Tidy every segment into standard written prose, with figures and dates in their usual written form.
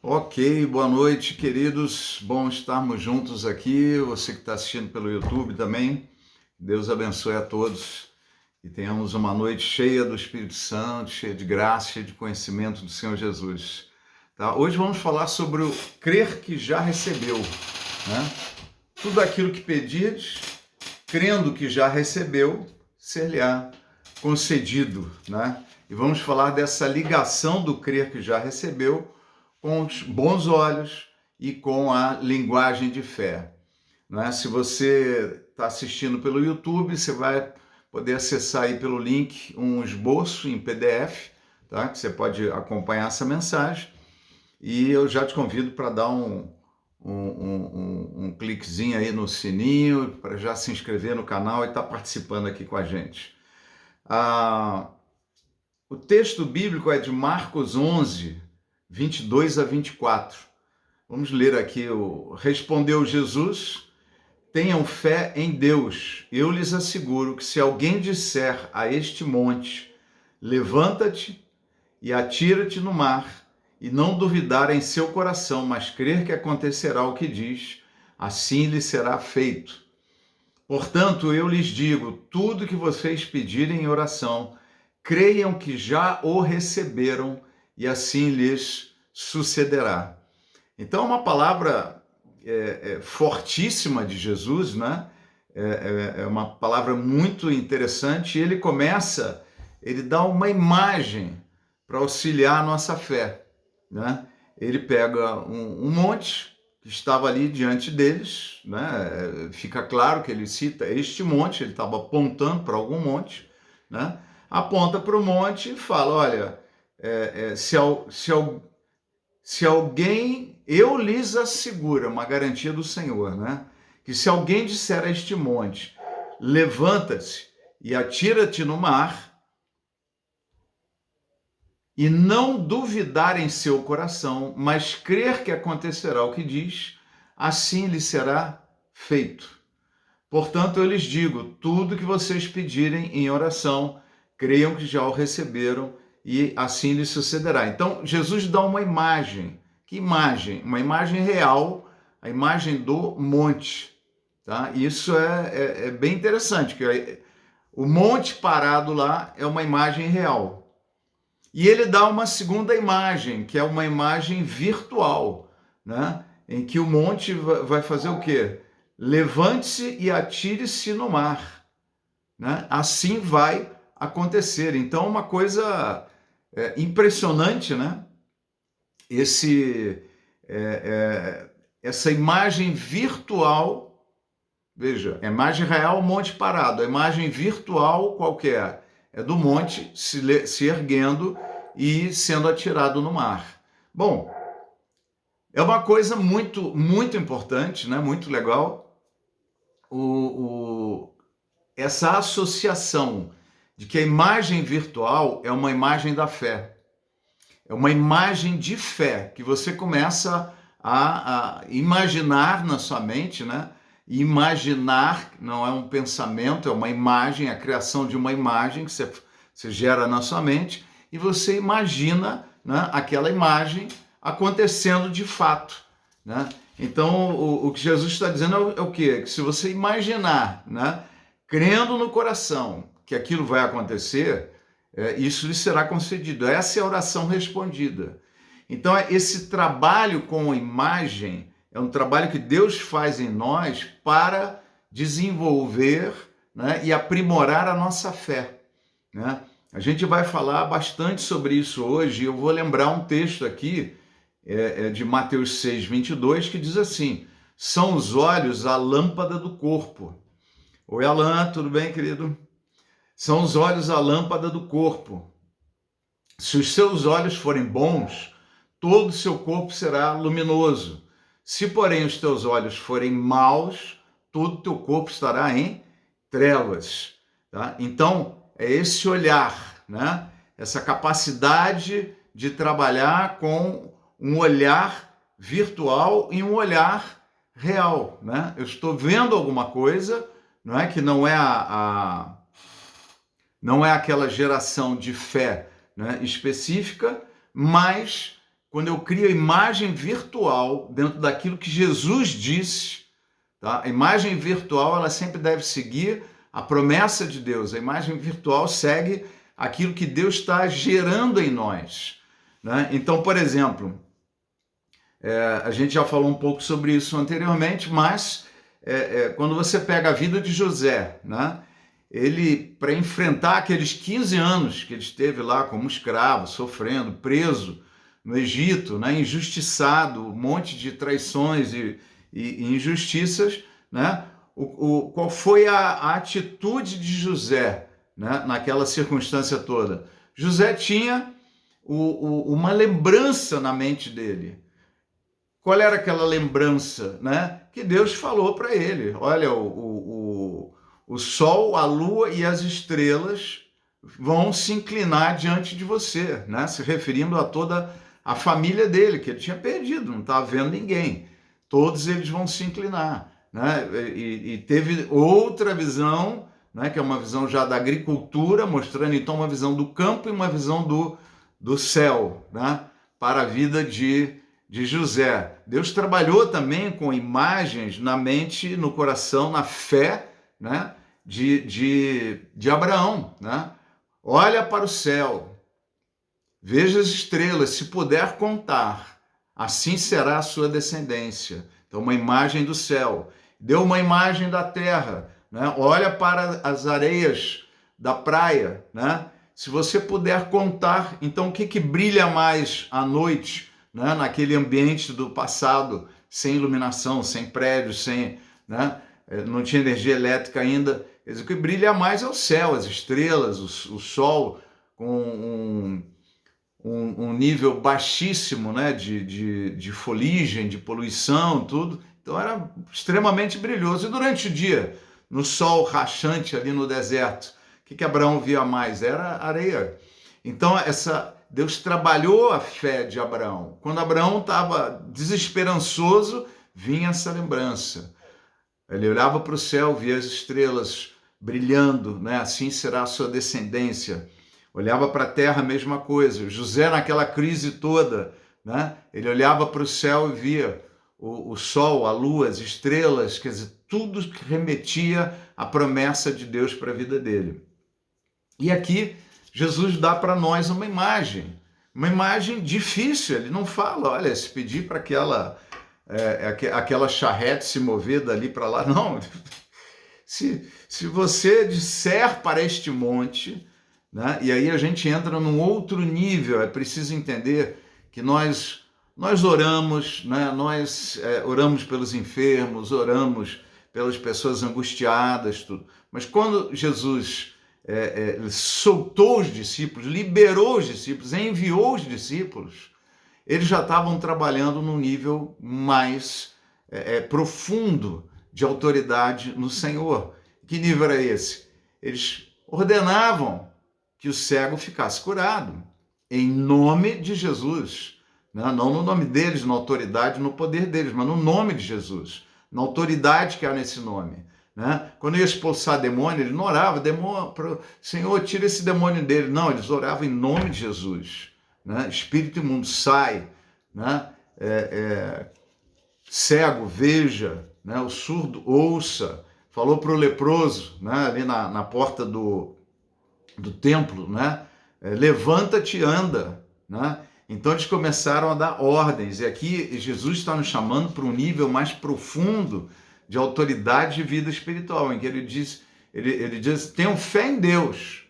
Ok, boa noite, queridos. Bom estarmos juntos aqui. Você que está assistindo pelo YouTube também. Deus abençoe a todos e tenhamos uma noite cheia do Espírito Santo, cheia de graça, cheia de conhecimento do Senhor Jesus. Tá? Hoje vamos falar sobre o crer que já recebeu, né? Tudo aquilo que pedires, crendo que já recebeu, ser-lhe-á concedido, né? E vamos falar dessa ligação do crer que já recebeu com os bons olhos e com a linguagem de fé. Né? Se você está assistindo pelo YouTube, você vai poder acessar aí pelo link um esboço em PDF, tá? Que você pode acompanhar essa mensagem. E eu já te convido para dar um cliquezinho aí no sininho, para já se inscrever no canal e estar participando aqui com a gente. O texto bíblico é de Marcos 11, 22 a 24. Vamos ler aqui. Respondeu Jesus: tenham fé em Deus. Eu lhes asseguro que se alguém disser a este monte, levanta-te e atira-te no mar, e não duvidar em seu coração, mas crer que acontecerá o que diz, assim lhe será feito. Portanto, eu lhes digo, tudo que vocês pedirem em oração, creiam que já o receberam, e assim lhes sucederá. Então, uma palavra fortíssima de Jesus, né? É uma palavra muito interessante. Ele dá uma imagem para auxiliar a nossa fé, né? Ele pega um monte que estava ali diante deles, né? Fica claro que ele cita este monte, ele estava apontando para algum monte, né? Aponta para o monte e fala, olha, se alguém, eu lhes asseguro, uma garantia do Senhor, né? Que se alguém disser a este monte, levanta-se e atira-te no mar, e não duvidar em seu coração, mas crer que acontecerá o que diz, assim lhe será feito. Portanto, eu lhes digo, tudo que vocês pedirem em oração, creiam que já o receberam, e assim lhe sucederá. Então, Jesus dá uma imagem. Que imagem? Uma imagem real, a imagem do monte. Tá? Isso é bem interessante, que o monte parado lá é uma imagem real. E ele dá uma segunda imagem, que é uma imagem virtual, né? Em que o monte vai fazer o quê? Levante-se e atire-se no mar, né? Assim vai acontecer. Então, uma coisa impressionante, né? Essa imagem virtual, veja, a imagem real, o monte parado, a imagem virtual qualquer é do monte se erguendo e sendo atirado no mar. Bom, é uma coisa muito, muito importante, né? Muito legal, essa associação de que a imagem virtual é uma imagem da fé. É uma imagem de fé que você começa a imaginar na sua mente, né? Imaginar não é um pensamento, é uma imagem, a criação de uma imagem que você gera na sua mente e você imagina, né, aquela imagem acontecendo de fato, né? Então, o que Jesus está dizendo é o quê? Que se você imaginar, né, crendo no coração que aquilo vai acontecer, isso lhe será concedido. Essa é a oração respondida. Então, esse trabalho com a imagem é um trabalho que Deus faz em nós para desenvolver, né, e aprimorar a nossa fé, né? A gente vai falar bastante sobre isso hoje. Eu vou lembrar um texto aqui de Mateus 6, 22, que diz assim: são os olhos a lâmpada do corpo. Oi, Alan, tudo bem, querido? São os olhos a lâmpada do corpo. Se os seus olhos forem bons, todo o seu corpo será luminoso. Se, porém, os teus olhos forem maus, todo o teu corpo estará em trevas. Tá? Então, é esse olhar, né? Essa capacidade de trabalhar com um olhar virtual e um olhar real, né? Eu estou vendo alguma coisa, não é que não é não é aquela geração de fé, né, específica, mas quando eu crio a imagem virtual dentro daquilo que Jesus disse, tá? A imagem virtual, ela sempre deve seguir a promessa de Deus. A imagem virtual segue aquilo que Deus está gerando em nós, né? Então, por exemplo, a gente já falou um pouco sobre isso anteriormente, mas quando você pega a vida de José, né? Ele, para enfrentar aqueles 15 anos que ele esteve lá como escravo, sofrendo, preso no Egito, né? Injustiçado, um monte de traições e injustiças, né? Qual foi a atitude de José, né? Naquela circunstância toda? José tinha uma lembrança na mente dele. Qual era aquela lembrança, né? Que Deus falou para ele: olha, o sol, a lua e as estrelas vão se inclinar diante de você, né? Se referindo a toda a família dele, que ele tinha perdido, não estava vendo ninguém. Todos eles vão se inclinar, né? E teve outra visão, né? Que é uma visão já da agricultura, mostrando então uma visão do campo e uma visão do céu, né? Para a vida de José. Deus trabalhou também com imagens na mente, no coração, na fé, né? de Abraão, né? Olha para o céu, veja as estrelas, se puder contar, assim será a sua descendência. Então, uma imagem do céu. Deu uma imagem da terra, né? Olha para as areias da praia, né? Se você puder contar, então o que brilha mais à noite, né? Naquele ambiente do passado, sem iluminação, sem prédios, sem, né? Não tinha energia elétrica ainda. Quer dizer, o que brilha mais é o céu, as estrelas, o sol, com um nível baixíssimo, né, de fuligem, de poluição, tudo. Então era extremamente brilhoso. E durante o dia, no sol rachante ali no deserto, o que Abraão via mais? Era areia. Então Deus trabalhou a fé de Abraão. Quando Abraão estava desesperançoso, vinha essa lembrança. Ele olhava para o céu, via as estrelas brilhando, né? Assim será a sua descendência. Olhava para a terra, a mesma coisa. José, naquela crise toda, né? Ele olhava para o céu e via o sol, a lua, as estrelas, quer dizer, tudo que remetia à promessa de Deus para a vida dele. E aqui, Jesus dá para nós uma imagem difícil. Ele não fala, olha, se pedir para aquela charrete se mover dali para lá, não. Se você disser para este monte, né, e aí a gente entra num outro nível, é preciso entender que nós oramos, né, oramos pelos enfermos, oramos pelas pessoas angustiadas, tudo. Mas quando Jesus soltou os discípulos, liberou os discípulos, enviou os discípulos, eles já estavam trabalhando num nível mais profundo de autoridade no Senhor. Que nível era esse? Eles ordenavam que o cego ficasse curado, em nome de Jesus. Não no nome deles, na autoridade, no poder deles, mas no nome de Jesus, na autoridade que há nesse nome. Né? Quando ia expulsar demônio, ele não orava, Senhor, tira esse demônio dele. Não, eles oravam em nome de Jesus. Né? Espírito imundo, sai, né? Cego, veja, né? O surdo, ouça. Falou para o leproso, né? Ali na porta do templo, né? Levanta-te e anda. Né? Então eles começaram a dar ordens, e aqui Jesus está nos chamando para um nível mais profundo de autoridade e vida espiritual, em que ele diz, tenham fé em Deus.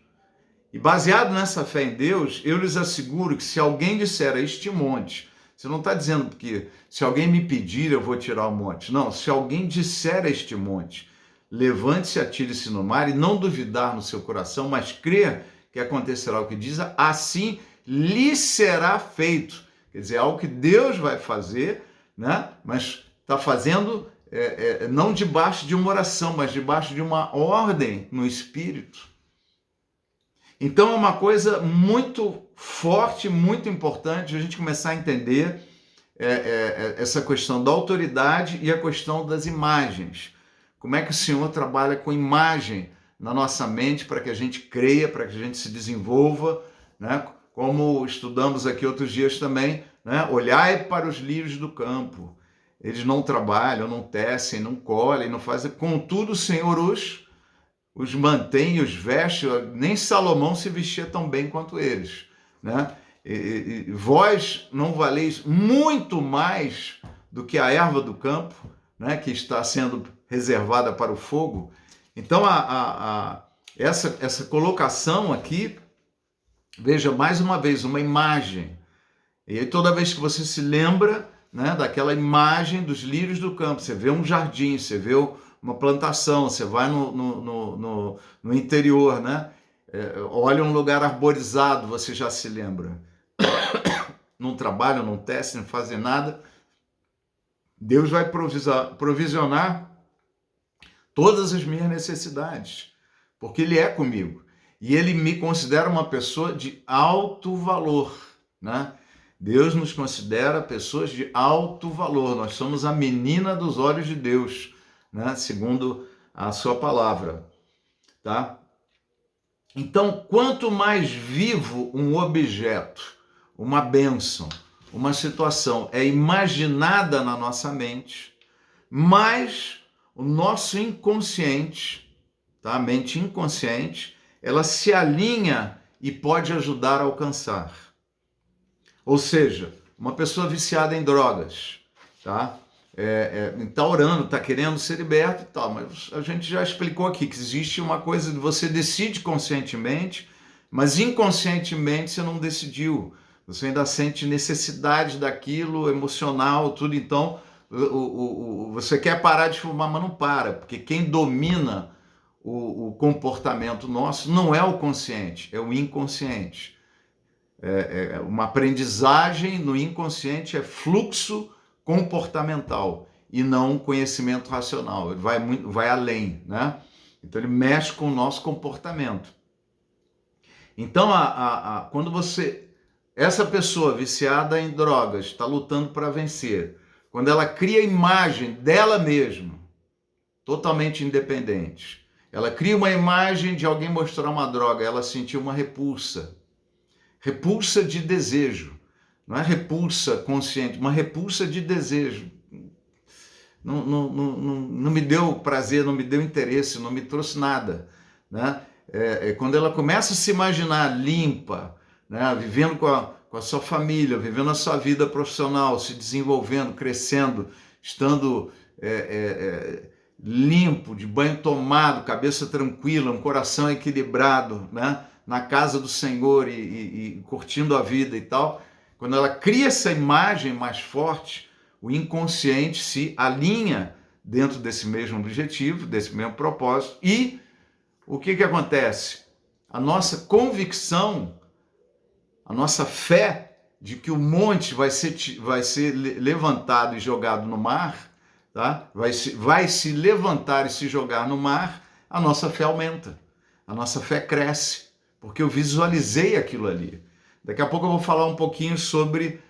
E baseado nessa fé em Deus, eu lhes asseguro que se alguém disser a este monte, você não está dizendo que se alguém me pedir eu vou tirar o monte. Não, se alguém disser a este monte, levante-se, atire-se no mar e não duvidar no seu coração, mas crer que acontecerá o que diz, assim lhe será feito. Quer dizer, algo que Deus vai fazer, né? Mas está fazendo não debaixo de uma oração, mas debaixo de uma ordem no Espírito. Então é uma coisa muito forte, muito importante a gente começar a entender essa questão da autoridade e a questão das imagens. Como é que o Senhor trabalha com imagem na nossa mente para que a gente creia, para que a gente se desenvolva, né? como estudamos aqui outros dias também, né? Olhai para os lírios do campo. Eles não trabalham, não tecem, não colhem, não fazem. Contudo, o Senhor os mantém e os veste. Nem Salomão se vestia tão bem quanto eles, né? E vós não valeis muito mais do que a erva do campo, né? Que está sendo reservada para o fogo. Então, essa colocação aqui, veja, mais uma vez, uma imagem. E aí, toda vez que você se lembra, né, daquela imagem dos lírios do campo, você vê um jardim, você vê uma plantação, você vai no interior, né? Olha um lugar arborizado, você já se lembra. Não trabalham, não testem, não fazem nada. Deus vai provisionar todas as minhas necessidades, porque Ele é comigo. E Ele me considera uma pessoa de alto valor, né? Deus nos considera pessoas de alto valor. Nós somos a menina dos olhos de Deus, né? Segundo a sua palavra, tá? Então, quanto mais vivo um objeto, uma bênção, uma situação é imaginada na nossa mente, mais o nosso inconsciente, tá? A mente inconsciente, ela se alinha e pode ajudar a alcançar. Ou seja, uma pessoa viciada em drogas, tá? Tá orando, tá querendo ser liberto e tal, mas a gente já explicou aqui que existe uma coisa que você decide conscientemente, mas inconscientemente você não decidiu. Você ainda sente necessidade daquilo, emocional, tudo. Então, você quer parar de fumar, mas não para, porque quem domina o comportamento nosso não é o consciente, é o inconsciente. Uma aprendizagem no inconsciente é fluxo comportamental e não conhecimento racional. Ele vai além, né? Então ele mexe com o nosso comportamento. Então, quando essa pessoa viciada em drogas está lutando para vencer, quando ela cria a imagem dela mesma, totalmente independente, ela cria uma imagem de alguém mostrar uma droga, ela sentiu uma repulsa de desejo, não é repulsa consciente, uma repulsa de desejo. Não me deu prazer, não me deu interesse, não me trouxe nada, né? Quando ela começa a se imaginar limpa, né? Vivendo com a sua família, vivendo a sua vida profissional, se desenvolvendo, crescendo, estando limpo, de banho tomado, cabeça tranquila, um coração equilibrado, né? Na casa do Senhor e curtindo a vida e tal, quando ela cria essa imagem mais forte, o inconsciente se alinha dentro desse mesmo objetivo, desse mesmo propósito, e o que acontece? A nossa convicção, a nossa fé de que o monte vai ser levantado e jogado no mar, tá? vai se levantar e se jogar no mar, a nossa fé aumenta, a nossa fé cresce, porque eu visualizei aquilo ali. Daqui a pouco eu vou falar um pouquinho sobre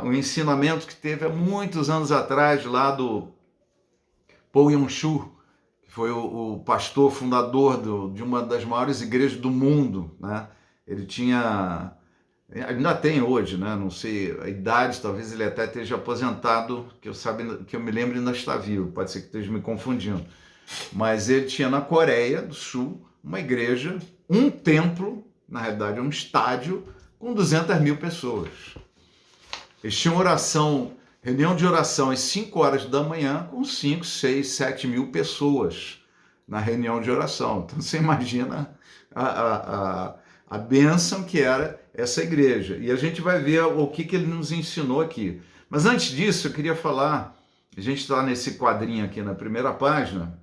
o ensinamento que teve há muitos anos atrás, lá do Paul Yong-Shu, que foi o pastor fundador de uma das maiores igrejas do mundo, né? Ele ainda tem hoje, né? Não sei a idade, talvez ele até esteja aposentado, que eu me lembro ainda está vivo, pode ser que esteja me confundindo. Mas ele tinha na Coreia do Sul uma igreja, um templo, na realidade um estádio, com 200 mil pessoas. Eles tinham reunião de oração às 5 horas da manhã, com 5, 6, 7 mil pessoas na reunião de oração. Então você imagina a bênção que era essa igreja. E a gente vai ver o que ele nos ensinou aqui. Mas antes disso, eu queria falar, a gente está nesse quadrinho aqui na primeira página,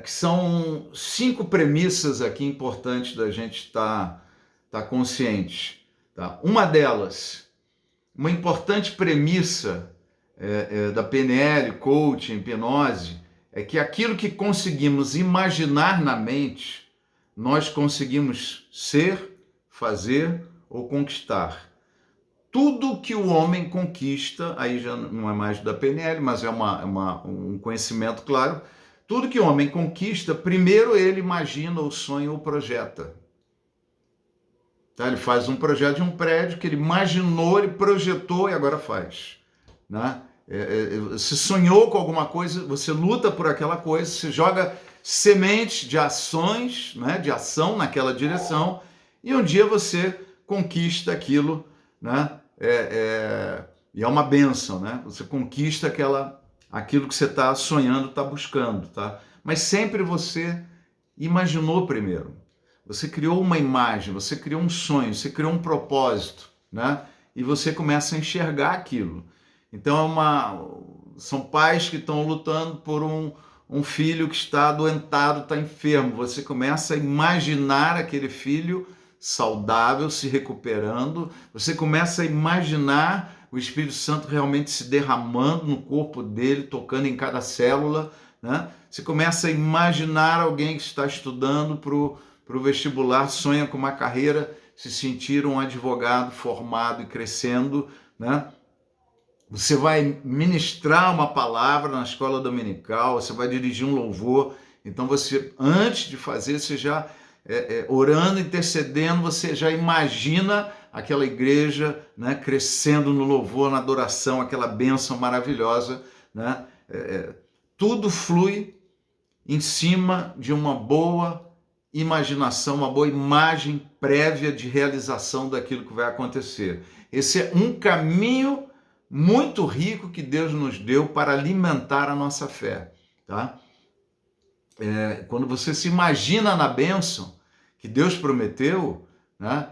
que são 5 premissas aqui importantes da gente estar consciente. Tá? Uma delas, uma importante premissa da PNL, coaching, hipnose, é que aquilo que conseguimos imaginar na mente, nós conseguimos ser, fazer ou conquistar. Tudo que o homem conquista, aí já não é mais da PNL, mas é um conhecimento claro, tudo que o homem conquista, primeiro ele imagina, o sonha ou projeta. Tá? Ele faz um projeto de um prédio que ele imaginou, ele projetou e agora faz. Né? Você sonhou com alguma coisa, você luta por aquela coisa, você joga sementes de ações, né, de ação naquela direção, e um dia você conquista aquilo, né? E é uma bênção, né? Você conquista aquilo que você está sonhando, está buscando, tá? Mas sempre você imaginou primeiro. Você criou uma imagem, você criou um sonho, você criou um propósito, né? E você começa a enxergar aquilo. Então são pais que estão lutando por um filho que está adoentado, está enfermo. Você começa a imaginar aquele filho saudável, se recuperando. Você começa a imaginar o Espírito Santo realmente se derramando no corpo dele, tocando em cada célula, né? Você começa a imaginar alguém que está estudando para o vestibular, sonha com uma carreira, se sentir um advogado formado e crescendo, né? Você vai ministrar uma palavra na escola dominical, você vai dirigir um louvor, então você, antes de fazer, você já, orando, intercedendo, você já imagina aquela igreja, né, crescendo no louvor, na adoração, aquela bênção maravilhosa, né? Tudo flui em cima de uma boa imaginação, uma boa imagem prévia de realização daquilo que vai acontecer. Esse é um caminho muito rico que Deus nos deu para alimentar a nossa fé, tá? Quando você se imagina na bênção que Deus prometeu, né?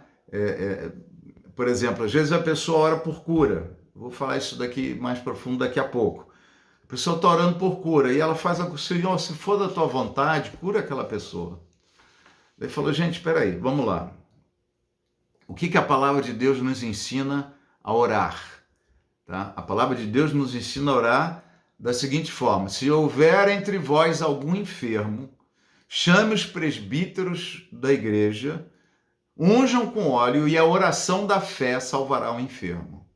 Por exemplo, às vezes a pessoa ora por cura. Vou falar isso daqui mais profundo daqui a pouco. A pessoa está orando por cura e ela faz a Senhor, se for da tua vontade, cura aquela pessoa. Ele falou, gente, espera aí, vamos lá. O que a palavra de Deus nos ensina a orar? Tá? A palavra de Deus nos ensina a orar da seguinte forma: se houver entre vós algum enfermo, chame os presbíteros da igreja, unjam com óleo e a oração da fé salvará o enfermo.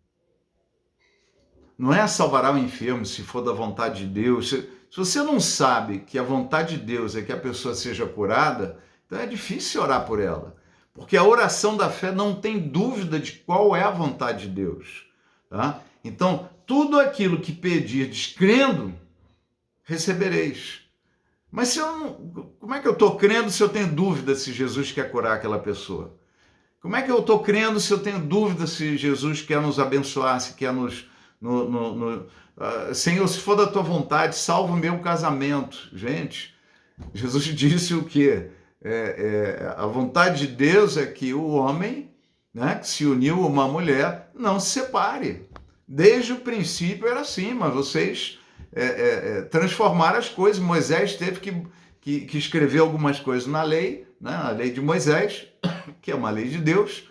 Não é salvará o enfermo se for da vontade de Deus. Se você não sabe que a vontade de Deus é que a pessoa seja curada, então é difícil orar por ela. Porque a oração da fé não tem dúvida de qual é a vontade de Deus. Tá? Então, tudo aquilo que pedirdes crendo, recebereis. Mas se eu não, como é que eu estou crendo se eu tenho dúvida se Jesus quer curar aquela pessoa? Como é que eu estou crendo se eu tenho dúvida se Jesus quer nos abençoar, se quer nos... Senhor, se for da tua vontade, salva o meu casamento. Gente, Jesus disse o quê? A vontade de Deus é que o homem, né, que se uniu a uma mulher, não se separe. Desde o princípio era assim, mas vocês transformaram as coisas. Moisés teve que escrever algumas coisas na lei, né, a lei de Moisés, que é uma lei de Deus.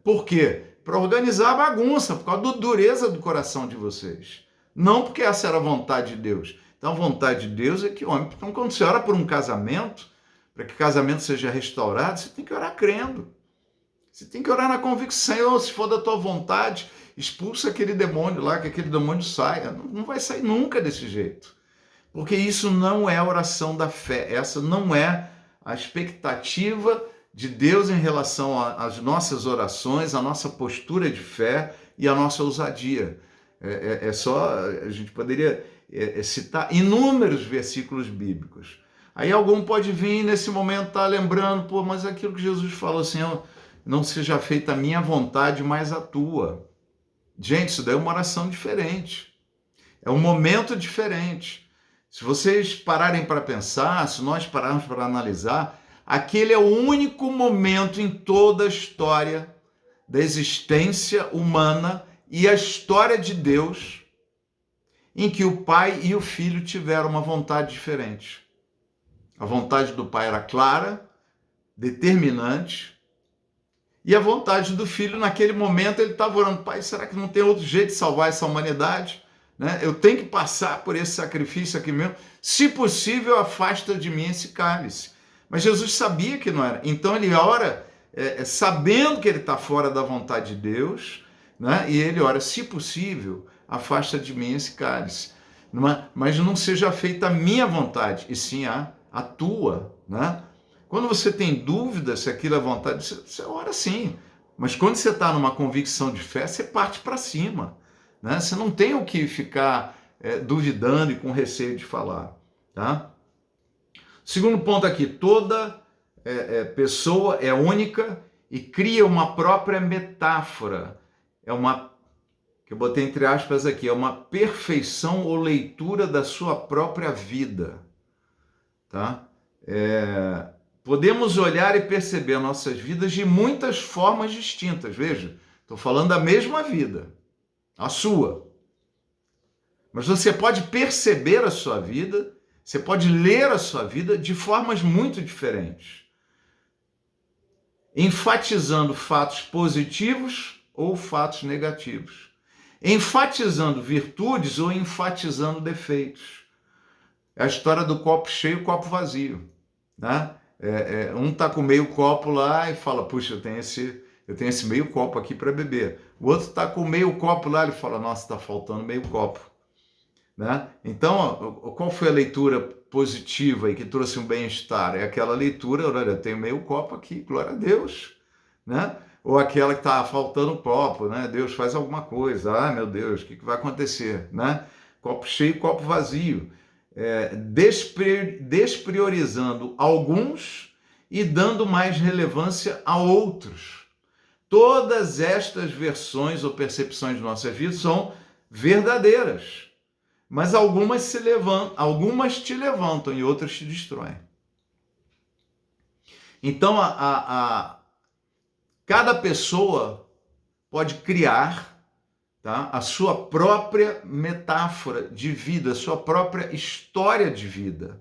Por quê? Para organizar a bagunça, por causa da dureza do coração de vocês. Não porque essa era a vontade de Deus. Então a vontade de Deus é que o homem... Então quando você ora por um casamento, para que o casamento seja restaurado, você tem que orar crendo. Você tem que orar na convicção. Senhor, se for da tua vontade, expulsa aquele demônio lá, que aquele demônio saia. Não vai sair nunca desse jeito. Porque isso não é a oração da fé. Essa não é a expectativa de Deus em relação às nossas orações, a nossa postura de fé e a nossa ousadia. A gente poderia citar inúmeros versículos bíblicos. Aí algum pode vir nesse momento estar lembrando, mas aquilo que Jesus falou assim, não seja feita a minha vontade, mas a tua. Gente, isso daí é uma oração diferente. É um momento diferente. Se vocês pararem para pensar, se nós pararmos para analisar, aquele é o único momento em toda a história da existência humana e a história de Deus em que o pai e o filho tiveram uma vontade diferente. A vontade do pai era clara, determinante, e a vontade do filho, naquele momento, ele estava orando, pai, será que não tem outro jeito de salvar essa humanidade? Né? Eu tenho que passar por esse sacrifício aqui mesmo. Se possível, afasta de mim esse cálice. Mas Jesus sabia que não era. Então ele ora sabendo que ele está fora da vontade de Deus, né? E ele ora, se possível, afasta de mim esse cálice. Mas não seja feita a minha vontade, e sim a tua. Né? Quando você tem dúvida se aquilo é vontade, você ora sim. Mas quando você está numa convicção de fé, você parte para cima. Né? Você não tem o que ficar duvidando e com receio de falar. Tá? Segundo ponto aqui, toda pessoa é única e cria uma própria metáfora. É uma, que eu botei entre aspas aqui, é uma perfeição ou leitura da sua própria vida. Tá? Podemos olhar e perceber nossas vidas de muitas formas distintas. Veja, estou falando da mesma vida, a sua. Mas você pode perceber a sua vida, você pode ler a sua vida de formas muito diferentes, enfatizando fatos positivos ou fatos negativos, enfatizando virtudes ou enfatizando defeitos. É a história do copo cheio e copo vazio, né? Um tá com meio copo lá e fala, puxa, eu tenho esse meio copo aqui para beber. O outro tá com meio copo lá e fala, nossa, está faltando meio copo. Né? Então, qual foi a leitura positiva e que trouxe um bem-estar? É aquela leitura, olha, eu tenho meio copo aqui, glória a Deus. Né? Ou aquela que está faltando copo, né? Deus faz alguma coisa, meu Deus, o que vai acontecer? Né? Copo cheio, copo vazio. Despriorizando alguns e dando mais relevância a outros. Todas estas versões ou percepções de nossa vida são verdadeiras, mas algumas te levantam e outras te destroem. Então, cada pessoa pode criar, tá, a sua própria metáfora de vida, a sua própria história de vida.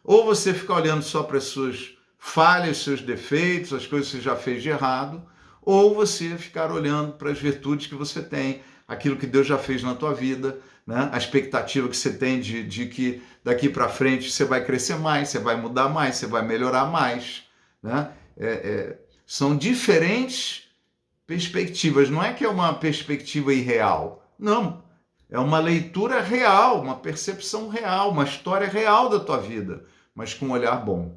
Ou você fica olhando só para as suas falhas, seus defeitos, as coisas que você já fez de errado, ou você ficar olhando para as virtudes que você tem, aquilo que Deus já fez na tua vida, né? A expectativa que você tem de que daqui para frente você vai crescer mais, você vai mudar mais, você vai melhorar mais. Né? São diferentes perspectivas, não é que é uma perspectiva irreal, não, é uma leitura real, uma percepção real, uma história real da tua vida, mas com um olhar bom.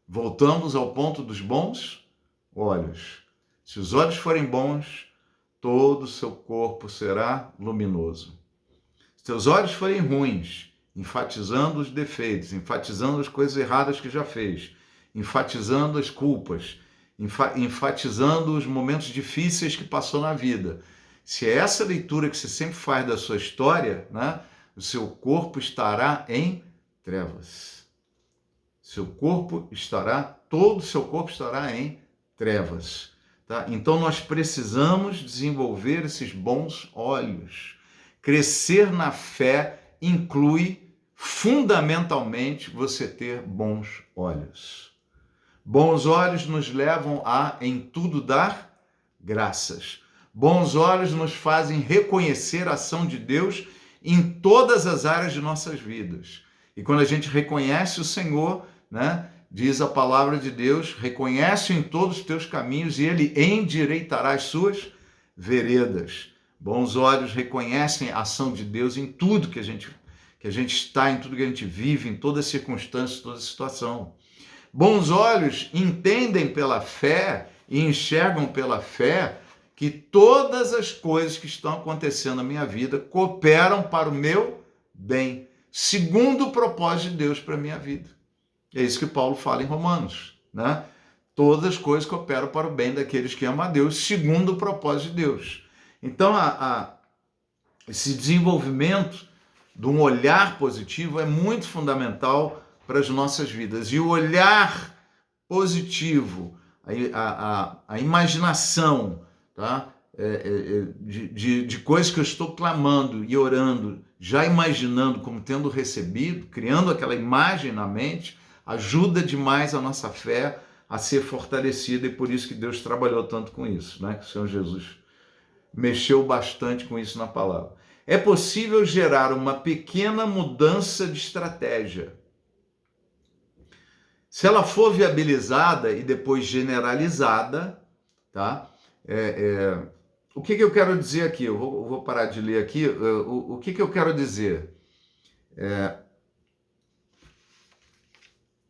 Voltamos ao ponto dos bons olhos. Se os olhos forem bons, todo o seu corpo será luminoso. Se teus olhos forem ruins, enfatizando os defeitos, enfatizando as coisas erradas que já fez, enfatizando as culpas, enfatizando os momentos difíceis que passou na vida. Se é essa leitura que você sempre faz da sua história, né, o seu corpo estará em trevas. Todo o seu corpo estará em trevas. Tá? Então nós precisamos desenvolver esses bons olhos. Crescer na fé inclui fundamentalmente você ter bons olhos. Bons olhos nos levam a, em tudo, dar graças. Bons olhos nos fazem reconhecer a ação de Deus em todas as áreas de nossas vidas. E quando a gente reconhece o Senhor, né, diz a palavra de Deus, reconhece em todos os teus caminhos e Ele endireitará as suas veredas. Bons olhos reconhecem a ação de Deus em tudo que a gente está, em tudo que a gente vive, em toda circunstância, toda situação. Bons olhos entendem pela fé e enxergam pela fé que todas as coisas que estão acontecendo na minha vida cooperam para o meu bem, segundo o propósito de Deus para a minha vida. É isso que Paulo fala em Romanos, né? Todas as coisas cooperam para o bem daqueles que amam a Deus, segundo o propósito de Deus. Então, esse desenvolvimento de um olhar positivo é muito fundamental para as nossas vidas. E o olhar positivo, a imaginação, tá? De coisas que eu estou clamando e orando, já imaginando como tendo recebido, criando aquela imagem na mente, ajuda demais a nossa fé a ser fortalecida, e por isso que Deus trabalhou tanto com isso, né? Que o Senhor Jesus mexeu bastante com isso na palavra. É possível gerar uma pequena mudança de estratégia. Se ela for viabilizada e depois generalizada, tá? O que eu quero dizer aqui? Eu vou parar de ler aqui. O que eu quero dizer?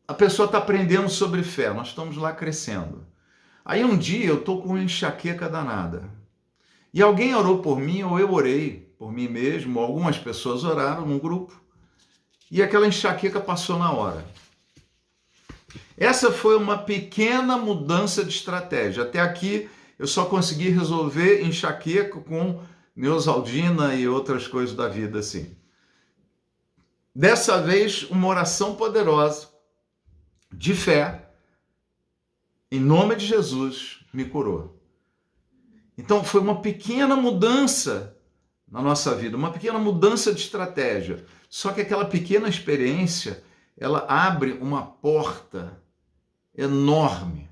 a pessoa está aprendendo sobre fé, nós estamos lá crescendo. Aí um dia eu estou com uma enxaqueca danada. E alguém orou por mim, ou eu orei por mim mesmo, ou algumas pessoas oraram num grupo, e aquela enxaqueca passou na hora. Essa foi uma pequena mudança de estratégia. Até aqui eu só consegui resolver enxaqueca com Neosaldina e outras coisas da vida assim. Dessa vez, uma oração poderosa de fé, em nome de Jesus, me curou. Então foi uma pequena mudança na nossa vida, uma pequena mudança de estratégia. Só que aquela pequena experiência, ela abre uma porta enorme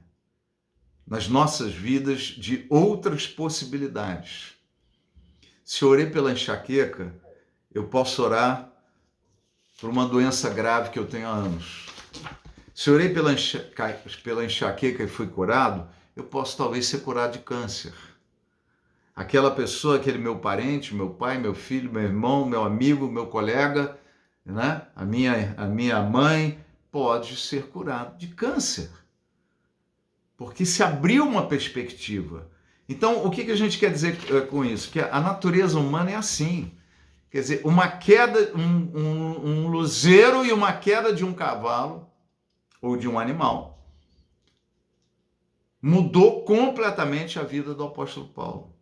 nas nossas vidas de outras possibilidades. Se eu orei pela enxaqueca, eu posso orar por uma doença grave que eu tenho há anos. Se eu orei pela enxaqueca e fui curado, eu posso talvez ser curado de câncer. Aquela pessoa, aquele meu parente, meu pai, meu filho, meu irmão, meu amigo, meu colega, né? A minha mãe, pode ser curado de câncer. Porque se abriu uma perspectiva. Então, o que a gente quer dizer com isso? Que a natureza humana é assim. Quer dizer, uma queda, um luzeiro e uma queda de um cavalo ou de um animal mudou completamente a vida do apóstolo Paulo.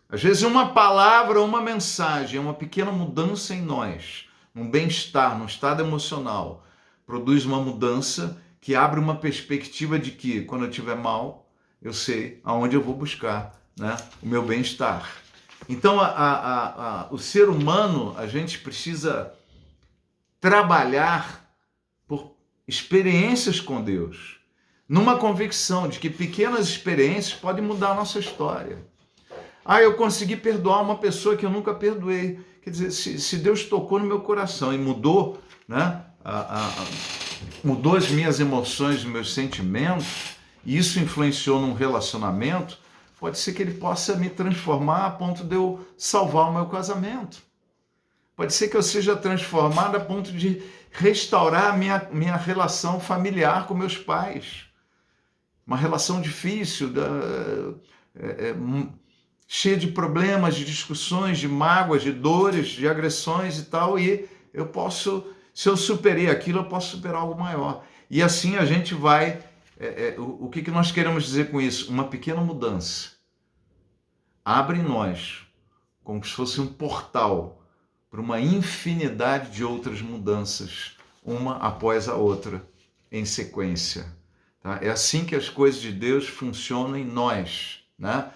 Às vezes uma palavra, uma mensagem, uma pequena mudança em nós, um bem-estar, num estado emocional, produz uma mudança que abre uma perspectiva de que, quando eu estiver mal, eu sei aonde eu vou buscar, né, o meu bem-estar. Então, o ser humano, a gente precisa trabalhar por experiências com Deus, numa convicção de que pequenas experiências podem mudar a nossa história. Eu consegui perdoar uma pessoa que eu nunca perdoei. Quer dizer, se Deus tocou no meu coração e mudou, né, mudou as minhas emoções, os meus sentimentos, e isso influenciou num relacionamento, pode ser que ele possa me transformar a ponto de eu salvar o meu casamento. Pode ser que eu seja transformado a ponto de restaurar a minha relação familiar com meus pais. Uma relação difícil, cheia de problemas, de discussões, de mágoas, de dores, de agressões e tal, e eu posso, se eu superei aquilo, eu posso superar algo maior. E assim a gente vai... o que nós queremos dizer com isso? Uma pequena mudança abre em nós como se fosse um portal para uma infinidade de outras mudanças, uma após a outra, em sequência. Tá? É assim que as coisas de Deus funcionam em nós. Né?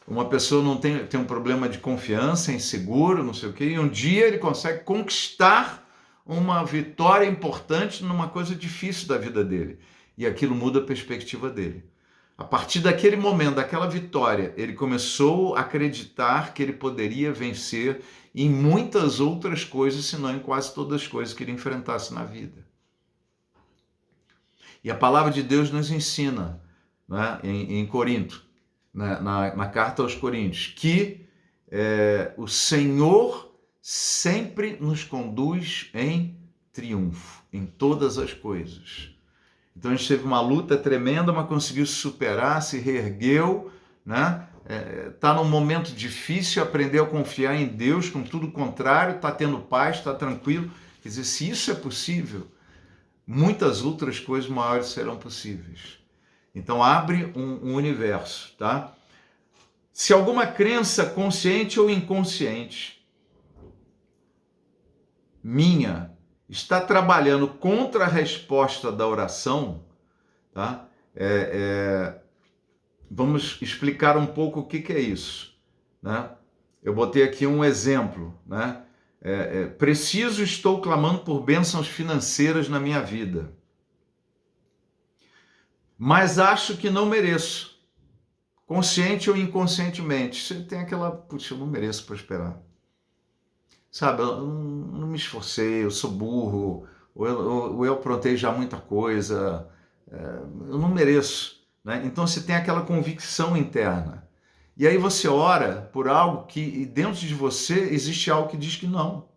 Uma pessoa não tem um problema de confiança, inseguro, não sei o quê, e um dia ele consegue conquistar uma vitória importante numa coisa difícil da vida dele. E aquilo muda a perspectiva dele. A partir daquele momento, daquela vitória, ele começou a acreditar que ele poderia vencer em muitas outras coisas, se não em quase todas as coisas que ele enfrentasse na vida. E a palavra de Deus nos ensina, né, em Corinto, na carta aos Coríntios, que o Senhor sempre nos conduz em triunfo, em todas as coisas. Então a gente teve uma luta tremenda, mas conseguiu se superar, se reergueu, né? Tá num momento difícil, aprendeu a confiar em Deus, com tudo contrário, está tendo paz, está tranquilo. Quer dizer, se isso é possível, muitas outras coisas maiores serão possíveis. Então abre um universo, tá? Se alguma crença consciente ou inconsciente minha está trabalhando contra a resposta da oração, tá? Vamos explicar um pouco o que é isso, né? Eu botei aqui um exemplo, né? Estou clamando por bênçãos financeiras na minha vida, mas acho que não mereço, consciente ou inconscientemente. Você tem aquela, puxa, eu não mereço prosperar. Sabe, eu não me esforcei, eu sou burro, ou eu aprontei já muita coisa, eu não mereço. Né? Então você tem aquela convicção interna. E aí você ora por algo que dentro de você existe algo que diz que não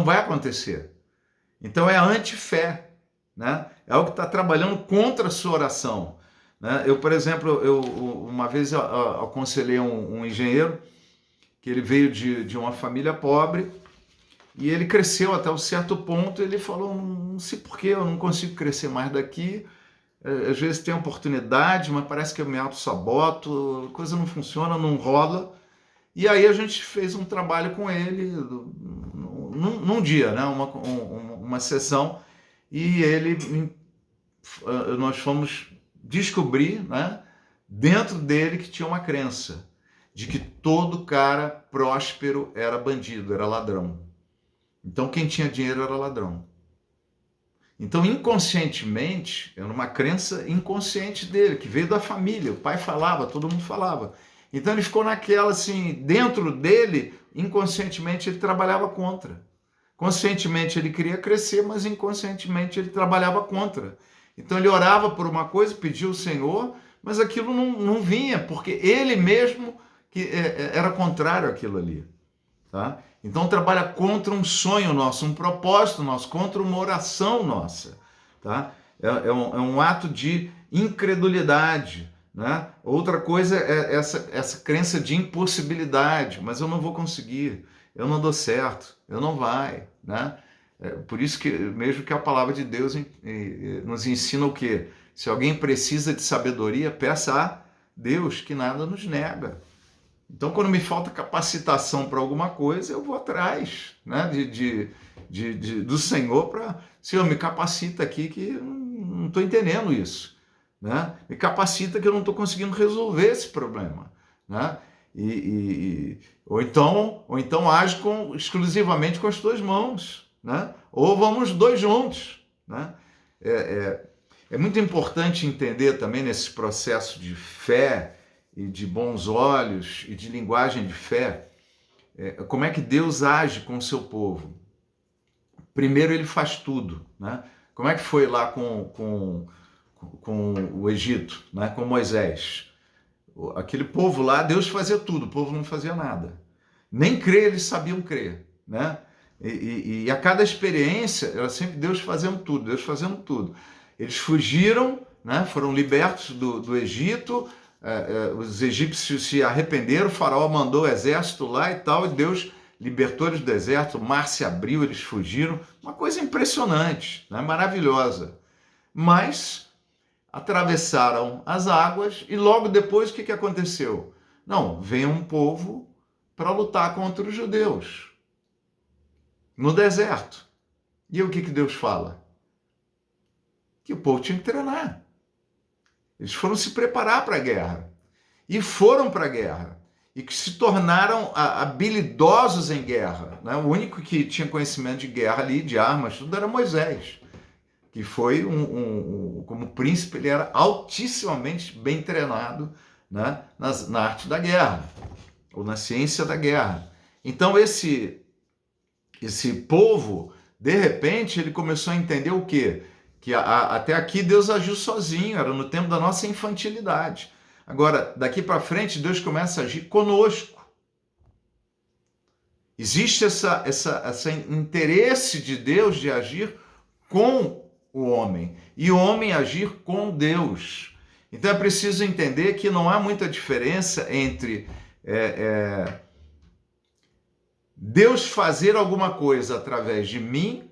vai acontecer. Então é a antifé, né? É algo que está trabalhando contra a sua oração, né? Eu, por exemplo, uma vez eu aconselhei um engenheiro que ele veio de uma família pobre e ele cresceu até um certo ponto. Ele falou: não sei por que eu não consigo crescer mais daqui. Às vezes tem oportunidade, mas parece que eu me auto-saboto, a coisa não funciona, não rola. E aí a gente fez um trabalho com ele num dia, né? Uma sessão, e nós fomos descobrir, né, dentro dele, que tinha uma crença de que todo cara próspero era bandido, era ladrão. Então quem tinha dinheiro era ladrão. Então, inconscientemente, era uma crença inconsciente dele, que veio da família. O pai falava, todo mundo falava. Então ele ficou naquela, assim, dentro dele, inconscientemente ele trabalhava contra. Conscientemente ele queria crescer, mas inconscientemente ele trabalhava contra. Então ele orava por uma coisa, pedia ao Senhor, mas aquilo não vinha, porque ele mesmo que era contrário àquilo ali. Tá? Então trabalha contra um sonho nosso, um propósito nosso, contra uma oração nossa. Tá? É um ato de incredulidade. Né? Outra coisa é essa crença de impossibilidade, mas eu não vou conseguir, eu não dou certo, eu não vai. Né? Por isso que mesmo que a palavra de Deus nos ensina o quê? Se alguém precisa de sabedoria, peça a Deus, que nada nos nega. Então, quando me falta capacitação para alguma coisa, eu vou atrás, né, do Senhor para... Senhor, me capacita aqui que eu não estou entendendo isso. Né? Me capacita que eu não estou conseguindo resolver esse problema. Né? Ou então age exclusivamente com as tuas mãos. Né? Ou vamos dois juntos. Né? É muito importante entender também nesse processo de fé e de bons olhos e de linguagem de fé, como é que Deus age com o seu povo. Primeiro ele faz tudo, né? Como é que foi lá com o Egito, né? Com Moisés? Aquele povo lá, Deus fazia tudo, o povo não fazia nada. Nem crer eles sabiam crer, né? E a cada experiência, era sempre Deus fazendo tudo, Deus fazendo tudo. Eles fugiram, né? Foram libertos do Egito. Os egípcios se arrependeram, o faraó mandou o exército lá e tal, e Deus libertou eles do deserto, o mar se abriu, eles fugiram, uma coisa impressionante, né? Maravilhosa. Mas atravessaram as águas e logo depois o que aconteceu? Não, vem um povo para lutar contra os judeus no deserto. E o que Deus fala? Que o povo tinha que treinar. Eles foram se preparar para a guerra. E foram para a guerra. E que se tornaram habilidosos em guerra. Né? O único que tinha conhecimento de guerra ali, de armas, tudo era Moisés. Que foi, como príncipe, ele era altissimamente bem treinado, né? Na arte da guerra. Ou na ciência da guerra. Então esse povo, de repente, ele começou a entender o quê? Que até aqui Deus agiu sozinho, era no tempo da nossa infantilidade. Agora, daqui para frente, Deus começa a agir conosco. Existe esse interesse de Deus de agir com o homem, e o homem agir com Deus. Então é preciso entender que não há muita diferença entre Deus fazer alguma coisa através de mim,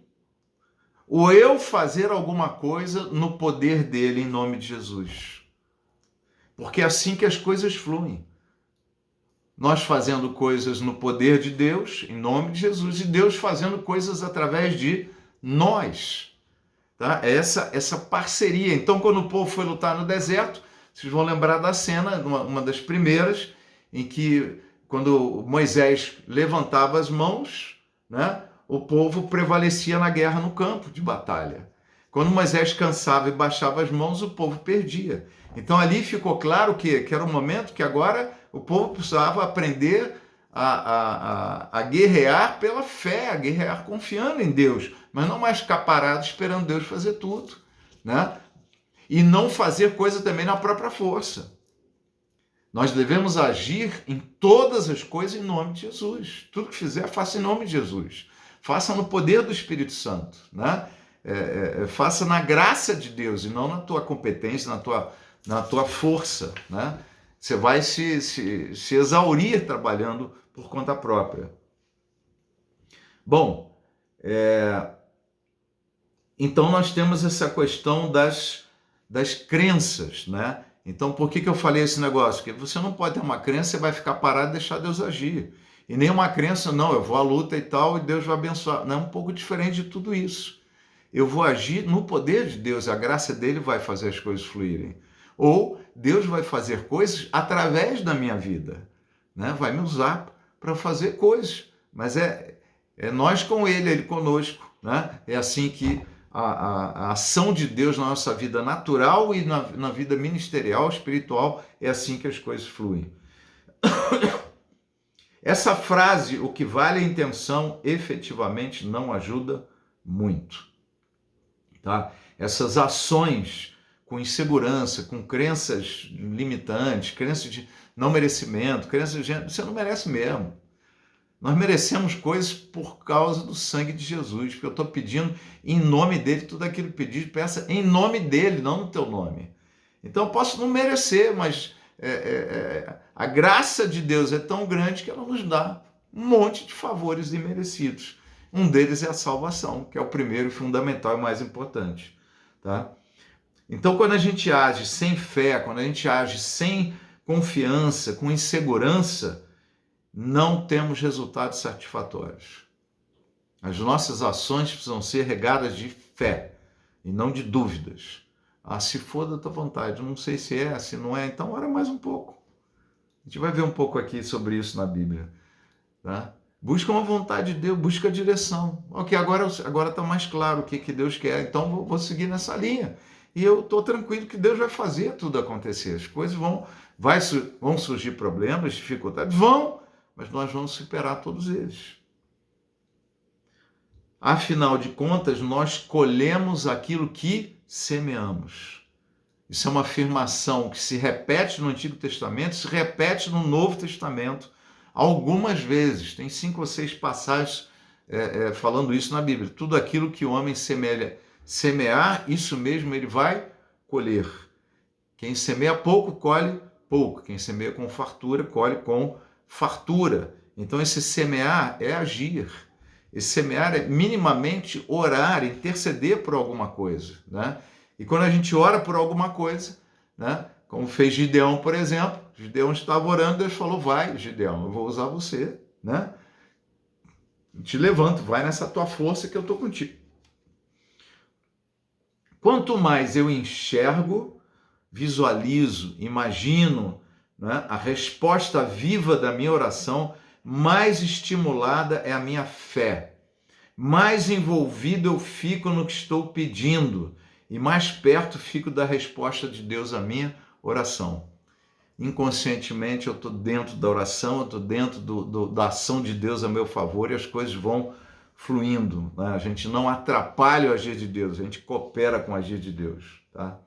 ou eu fazer alguma coisa no poder dele, em nome de Jesus. Porque é assim que as coisas fluem. Nós fazendo coisas no poder de Deus, em nome de Jesus, e Deus fazendo coisas através de nós. Tá? Essa parceria. Então, quando o povo foi lutar no deserto, vocês vão lembrar da cena, uma das primeiras, em que, quando Moisés levantava as mãos, né, o povo prevalecia na guerra no campo de batalha. Quando Moisés cansava e baixava as mãos, o povo perdia. Então ali ficou claro que era um momento que agora o povo precisava aprender a guerrear pela fé, a guerrear confiando em Deus, mas não mais ficar parado esperando Deus fazer tudo, né? E não fazer coisa também na própria força. Nós devemos agir em todas as coisas em nome de Jesus. Tudo que fizer, faça em nome de Jesus. faça no poder do Espírito Santo, né? Faça na graça de Deus e não na tua competência, na tua força, né? Você vai se exaurir trabalhando por conta própria. Bom, então nós temos essa questão das crenças, né? Então por que eu falei esse negócio? Porque você não pode ter uma crença, você vai ficar parado e deixar Deus agir. E nem uma crença, não, eu vou à luta e tal, e Deus vai abençoar. Não, é um pouco diferente de tudo isso. Eu vou agir no poder de Deus, a graça dele vai fazer as coisas fluírem. Ou Deus vai fazer coisas através da minha vida, né? Vai me usar para fazer coisas, mas é nós com ele conosco, né? É assim que a ação de Deus na nossa vida natural e na vida ministerial, espiritual, é assim que as coisas fluem. Essa frase, o que vale a intenção, efetivamente não ajuda muito. Tá? Essas ações com insegurança, com crenças limitantes, crenças de não merecimento, crenças de você não merece mesmo. Nós merecemos coisas por causa do sangue de Jesus, porque eu estou pedindo em nome dele, tudo aquilo que pedir, peça em nome dele, não no teu nome. Então eu posso não merecer, mas a graça de Deus é tão grande que ela nos dá um monte de favores imerecidos. Um deles é a salvação, que é o primeiro, fundamental e mais importante. Tá? Então, quando a gente age sem fé, quando a gente age sem confiança, com insegurança, não temos resultados satisfatórios. As nossas ações precisam ser regadas de fé e não de dúvidas. Ah, se for da tua vontade, não sei se é, se não é, então ora mais um pouco. A gente vai ver um pouco aqui sobre isso na Bíblia. Tá? Busca uma vontade de Deus, busca a direção. Ok, agora está mais claro o que Deus quer, então vou seguir nessa linha. E eu estou tranquilo que Deus vai fazer tudo acontecer. As coisas vão surgir problemas, dificuldades, mas nós vamos superar todos eles. Afinal de contas, nós colhemos aquilo que semeamos. Isso é uma afirmação que se repete no Antigo Testamento, se repete no Novo Testamento algumas vezes. Tem 5 ou 6 passagens falando isso na Bíblia. Tudo aquilo que o homem semear, isso mesmo ele vai colher. Quem semeia pouco, colhe pouco. Quem semeia com fartura, colhe com fartura. Então esse semear é agir. Esse semear é minimamente orar, interceder por alguma coisa, né? E quando a gente ora por alguma coisa, né? Como fez Gideão, por exemplo, Gideão estava orando, Deus falou, vai, Gideão, eu vou usar você, né? Te levanto, vai nessa tua força que eu estou contigo. Quanto mais eu enxergo, visualizo, imagino, né, a resposta viva da minha oração, mais estimulada é a minha fé, mais envolvido eu fico no que estou pedindo e mais perto fico da resposta de Deus à minha oração. Inconscientemente eu estou dentro da oração, eu estou dentro da ação de Deus a meu favor e as coisas vão fluindo. Né? A gente não atrapalha o agir de Deus, a gente coopera com o agir de Deus. Tá?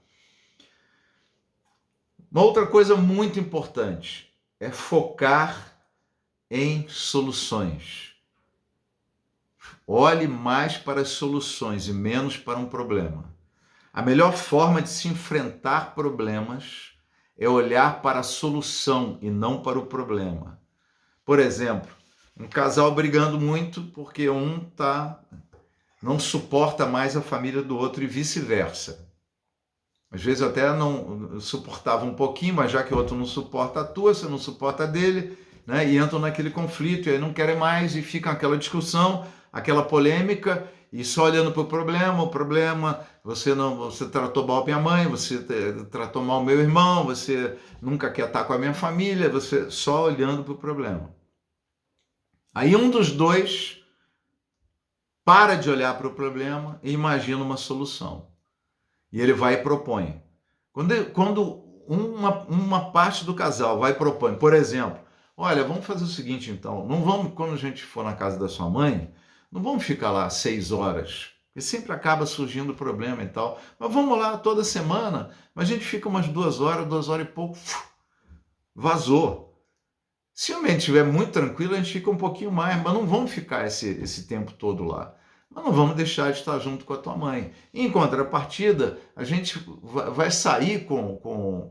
Uma outra coisa muito importante é focar em soluções. Olhe mais para as soluções e menos para um problema. A melhor forma de se enfrentar problemas é olhar para a solução e não para o problema. Por exemplo, um casal brigando muito porque um não suporta mais a família do outro e vice-versa. Às vezes até não suportava um pouquinho, mas já que o outro não suporta a tua, você não suporta a dele, né? E entram naquele conflito, e aí não querem mais, e fica aquela discussão, aquela polêmica, e só olhando para o problema, você tratou mal minha mãe, você tratou mal meu irmão, você nunca quer estar com a minha família, você só olhando para o problema. Aí um dos dois para de olhar para o problema e imagina uma solução. E ele vai e propõe. Quando uma parte do casal vai e propõe, por exemplo, olha, vamos fazer o seguinte então, não vamos, quando a gente for na casa da sua mãe, não vamos ficar lá 6 horas, porque sempre acaba surgindo problema e tal, mas vamos lá toda semana, mas a gente fica umas 2 horas e pouco, vazou. Se o ambiente estiver muito tranquilo, a gente fica um pouquinho mais, mas não vamos ficar esse tempo todo lá. Mas não vamos deixar de estar junto com a tua mãe. Em contrapartida, a gente vai sair com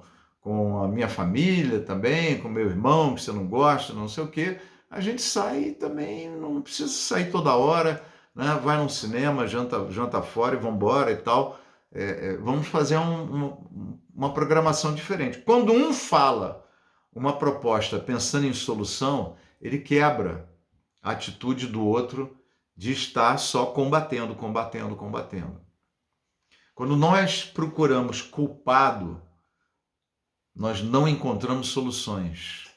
a minha família também, com meu irmão, que você não gosta, não sei o quê. A gente sai também, não precisa sair toda hora, né? Vai num cinema, janta fora e vamos embora e tal. Vamos fazer uma programação diferente. Quando um fala uma proposta pensando em solução, ele quebra a atitude do outro de estar só combatendo. Quando nós procuramos culpado, nós não encontramos soluções.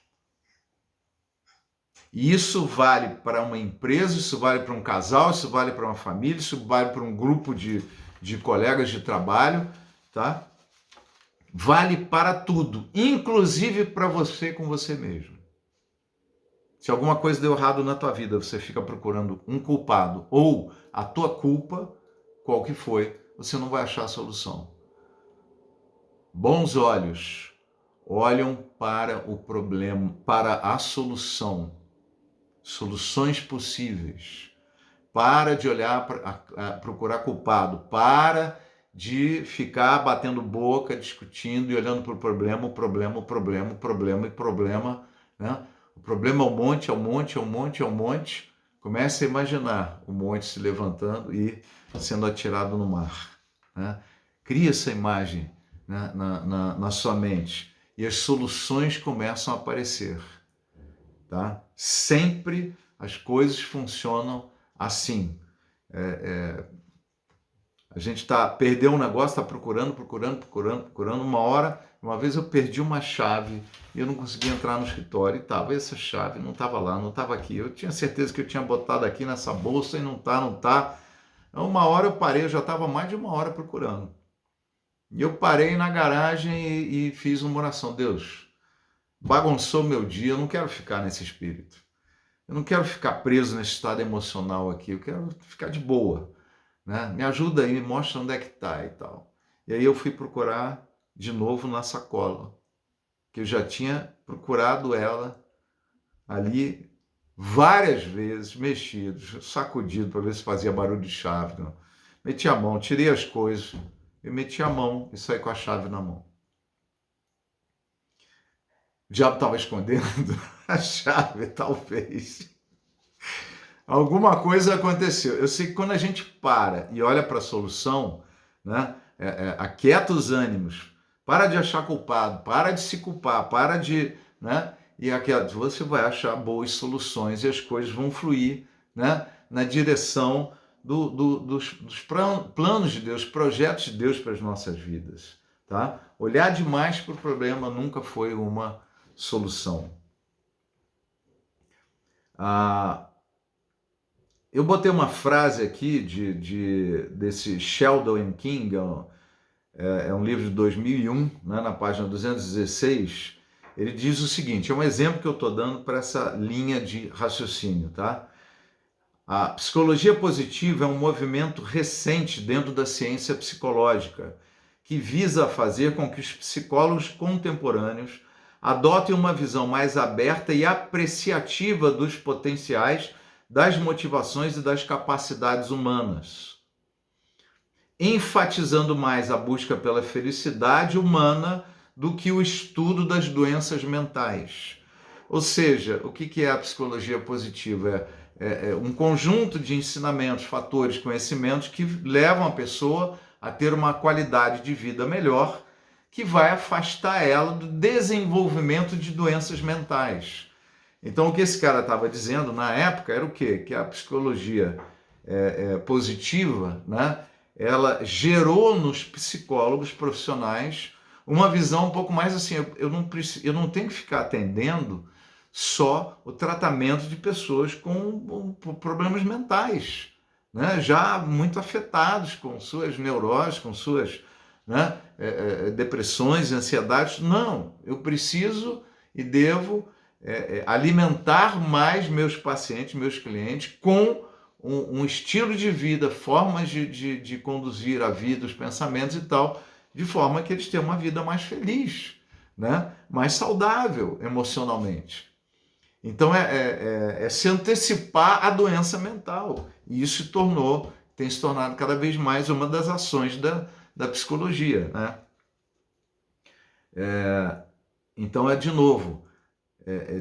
E isso vale para uma empresa, isso vale para um casal, isso vale para uma família, isso vale para um grupo de colegas de trabalho, tá? Vale para tudo, inclusive para você com você mesmo. Se alguma coisa deu errado na tua vida, você fica procurando um culpado ou a tua culpa, qual que foi, você não vai achar a solução. Bons olhos olham para o problema, para a solução, soluções possíveis. Para de olhar, procurar culpado, para de ficar batendo boca, discutindo e olhando para o problema, né? O problema é um monte. Comece a imaginar o monte se levantando e sendo atirado no mar, né? Cria essa imagem, né, na sua mente e as soluções começam a aparecer, tá? Sempre as coisas funcionam assim. A gente perdeu um negócio, está procurando. Uma vez eu perdi uma chave e eu não conseguia entrar no escritório e essa chave não estava lá, não estava aqui. Eu tinha certeza que eu tinha botado aqui nessa bolsa e não tá. Uma hora eu parei, eu já estava mais de uma hora procurando. E eu parei na garagem e fiz uma oração. Deus, bagunçou meu dia, eu não quero ficar nesse espírito. Eu não quero ficar preso nesse estado emocional aqui, eu quero ficar de boa, né? Me ajuda aí, me mostra onde é que está e tal. E aí eu fui procurar de novo na sacola, que eu já tinha procurado ela ali várias vezes, mexido, sacudido para ver se fazia barulho de chave. Não. Meti a mão, tirei as coisas, eu meti a mão e saí com a chave na mão. O diabo estava escondendo a chave, talvez. Alguma coisa aconteceu. Eu sei que quando a gente para e olha para a solução, né, aquieta os ânimos, para de achar culpado, para de se culpar, para de... Né, e você vai achar boas soluções e as coisas vão fluir, né, na direção dos planos de Deus, projetos de Deus para as nossas vidas. Tá? Olhar demais para o problema nunca foi uma solução. Eu botei uma frase aqui desse Sheldon King, é um livro de 2001, né, na página 216. Ele diz o seguinte, é um exemplo que eu estou dando para essa linha de raciocínio, tá? A psicologia positiva é um movimento recente dentro da ciência psicológica, que visa fazer com que os psicólogos contemporâneos adotem uma visão mais aberta e apreciativa dos potenciais, das motivações e das capacidades humanas, enfatizando mais a busca pela felicidade humana do que o estudo das doenças mentais. Ou seja, o que é a psicologia positiva? É um conjunto de ensinamentos, fatores, conhecimentos que levam a pessoa a ter uma qualidade de vida melhor, que vai afastar ela do desenvolvimento de doenças mentais. Então, o que esse cara estava dizendo na época era o quê? Que a psicologia positiva, né, ela gerou nos psicólogos profissionais uma visão um pouco mais assim, eu não tenho que ficar atendendo só o tratamento de pessoas com problemas mentais, né, já muito afetados com suas neuroses, com suas, né, depressões, ansiedades. Não, eu preciso e devo alimentar mais meus pacientes, meus clientes, com um estilo de vida, formas de conduzir a vida, os pensamentos e tal, de forma que eles tenham uma vida mais feliz, né? Mais saudável emocionalmente. Então é se antecipar à doença mental. E isso tem se tornado cada vez mais uma das ações da psicologia, né? Então de novo,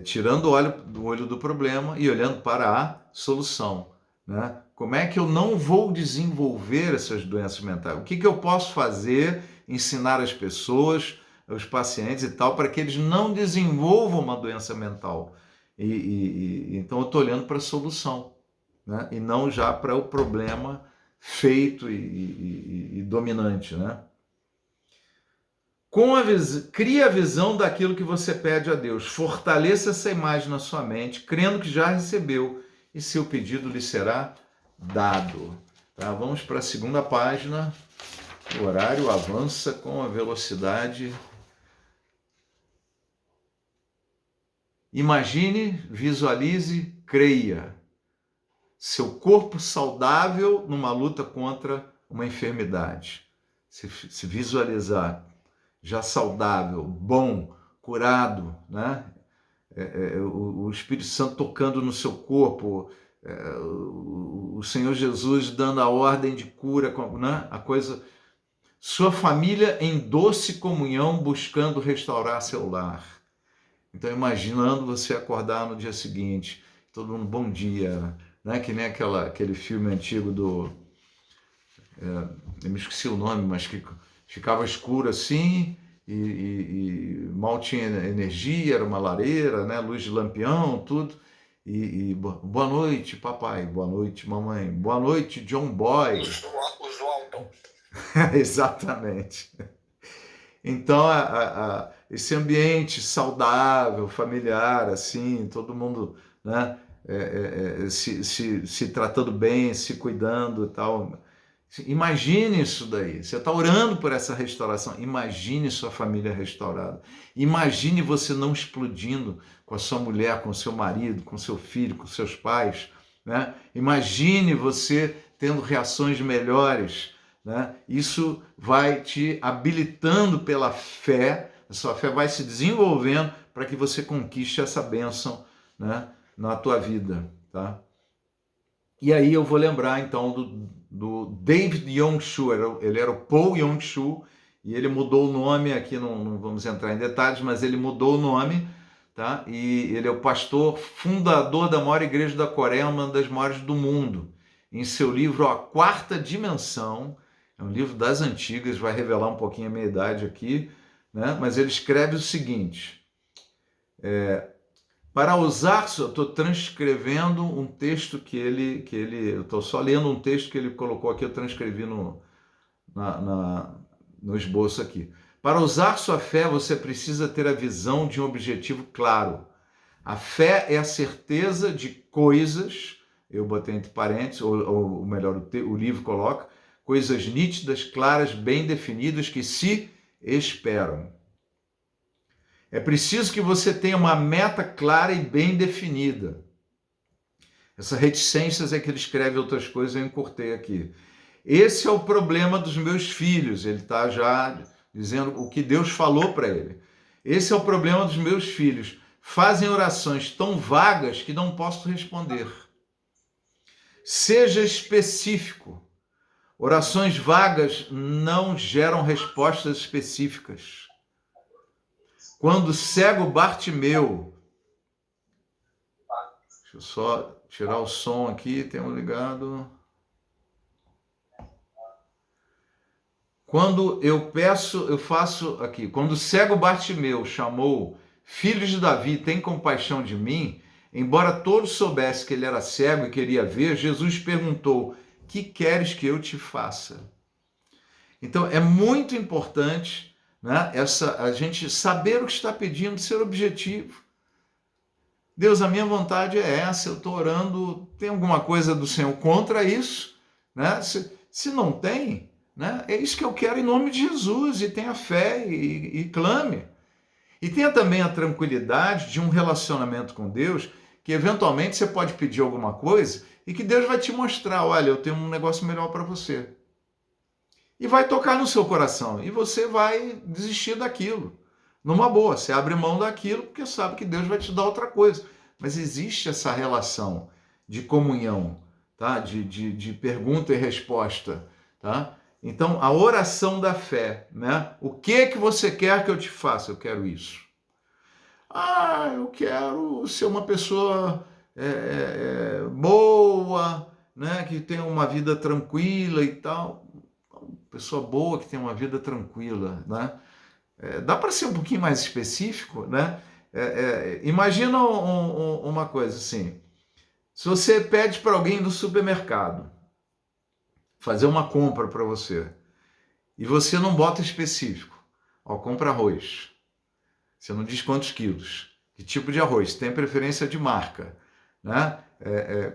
tirando o olho do olho do problema e olhando para a solução, né? Como é que eu não vou desenvolver essas doenças mentais? O que eu posso fazer, ensinar as pessoas, os pacientes e tal, para que eles não desenvolvam uma doença mental? Então eu estou olhando para a solução, né? E não já para o problema feito e dominante, né? Crie a visão daquilo que você pede a Deus. Fortaleça essa imagem na sua mente, crendo que já recebeu, e seu pedido lhe será dado. Tá? Vamos para a segunda página. O horário avança com a velocidade. Imagine, visualize, creia. Seu corpo saudável numa luta contra uma enfermidade. Se visualizar já saudável, bom, curado, né? O Espírito Santo tocando no seu corpo, o Senhor Jesus dando a ordem de cura, né? A coisa, sua família em doce comunhão buscando restaurar seu lar. Então imaginando você acordar no dia seguinte, todo mundo bom dia, né? Que nem aquele filme antigo eu me esqueci o nome, mas que ficava escuro assim e mal tinha energia, era uma lareira, né? Luz de lampião, tudo. Boa noite, papai. Boa noite, mamãe. Boa noite, John Boy. Os Waltons. Exatamente. Então, esse ambiente saudável, familiar, assim, todo mundo, né? Se tratando bem, se cuidando e tal. Imagine isso daí. Você está orando por essa restauração. Imagine sua família restaurada. Imagine você não explodindo com a sua mulher, com o seu marido, com o seu filho, com seus pais, né? Imagine você tendo reações melhores, né? Isso vai te habilitando pela fé. A sua fé vai se desenvolvendo para que você conquiste essa bênção, né, na tua vida, tá? E aí eu vou lembrar então do David Yong-Soo, ele era o Paul Yong-Soo, e ele mudou o nome, aqui não vamos entrar em detalhes, mas ele mudou o nome, tá? E ele é o pastor fundador da maior igreja da Coreia, uma das maiores do mundo. Em seu livro A Quarta Dimensão, é um livro das antigas, vai revelar um pouquinho a minha idade aqui, né? Mas ele escreve o seguinte, para usar, eu estou transcrevendo um texto eu estou só lendo um texto que ele colocou aqui, eu transcrevi no esboço aqui. Para usar sua fé, você precisa ter a visão de um objetivo claro. A fé é a certeza de coisas, eu botei entre parênteses, ou melhor, o livro coloca, coisas nítidas, claras, bem definidas, que se esperam. É preciso que você tenha uma meta clara e bem definida. Essa reticências é que ele escreve outras coisas, eu encurtei aqui. Esse é o problema dos meus filhos. Ele está já dizendo o que Deus falou para ele. Esse é o problema dos meus filhos. Fazem orações tão vagas que não posso responder. Seja específico. Orações vagas não geram respostas específicas. Quando o cego Bartimeu, deixa eu só tirar o som aqui, tem um ligado. Quando eu faço aqui, quando o cego Bartimeu chamou, filho de Davi, tem compaixão de mim, embora todos soubessem que ele era cego e queria ver, Jesus perguntou, que queres que eu te faça? Então é muito importante, né, a gente saber o que está pedindo, ser objetivo. Deus, a minha vontade é essa, eu estou orando, tem alguma coisa do Senhor contra isso? Né? Se não tem, né, é isso que eu quero em nome de Jesus, e tenha fé e clame. E tenha também a tranquilidade de um relacionamento com Deus, que eventualmente você pode pedir alguma coisa e que Deus vai te mostrar, olha, eu tenho um negócio melhor para você. E vai tocar no seu coração. E você vai desistir daquilo. Numa boa, você abre mão daquilo porque sabe que Deus vai te dar outra coisa. mas existe essa relação de comunhão, tá? De pergunta e resposta, tá? Então, a oração da fé, né? O que você quer que eu te faça? Eu quero isso. Eu quero ser uma pessoa boa, né? Que tenha uma vida tranquila e tal. Pessoa boa que tem uma vida tranquila, né? Dá para ser um pouquinho mais específico, né? Imagina uma coisa assim, se você pede para alguém do supermercado fazer uma compra para você e você não bota específico, compra arroz, você não diz quantos quilos, que tipo de arroz, tem preferência de marca, né?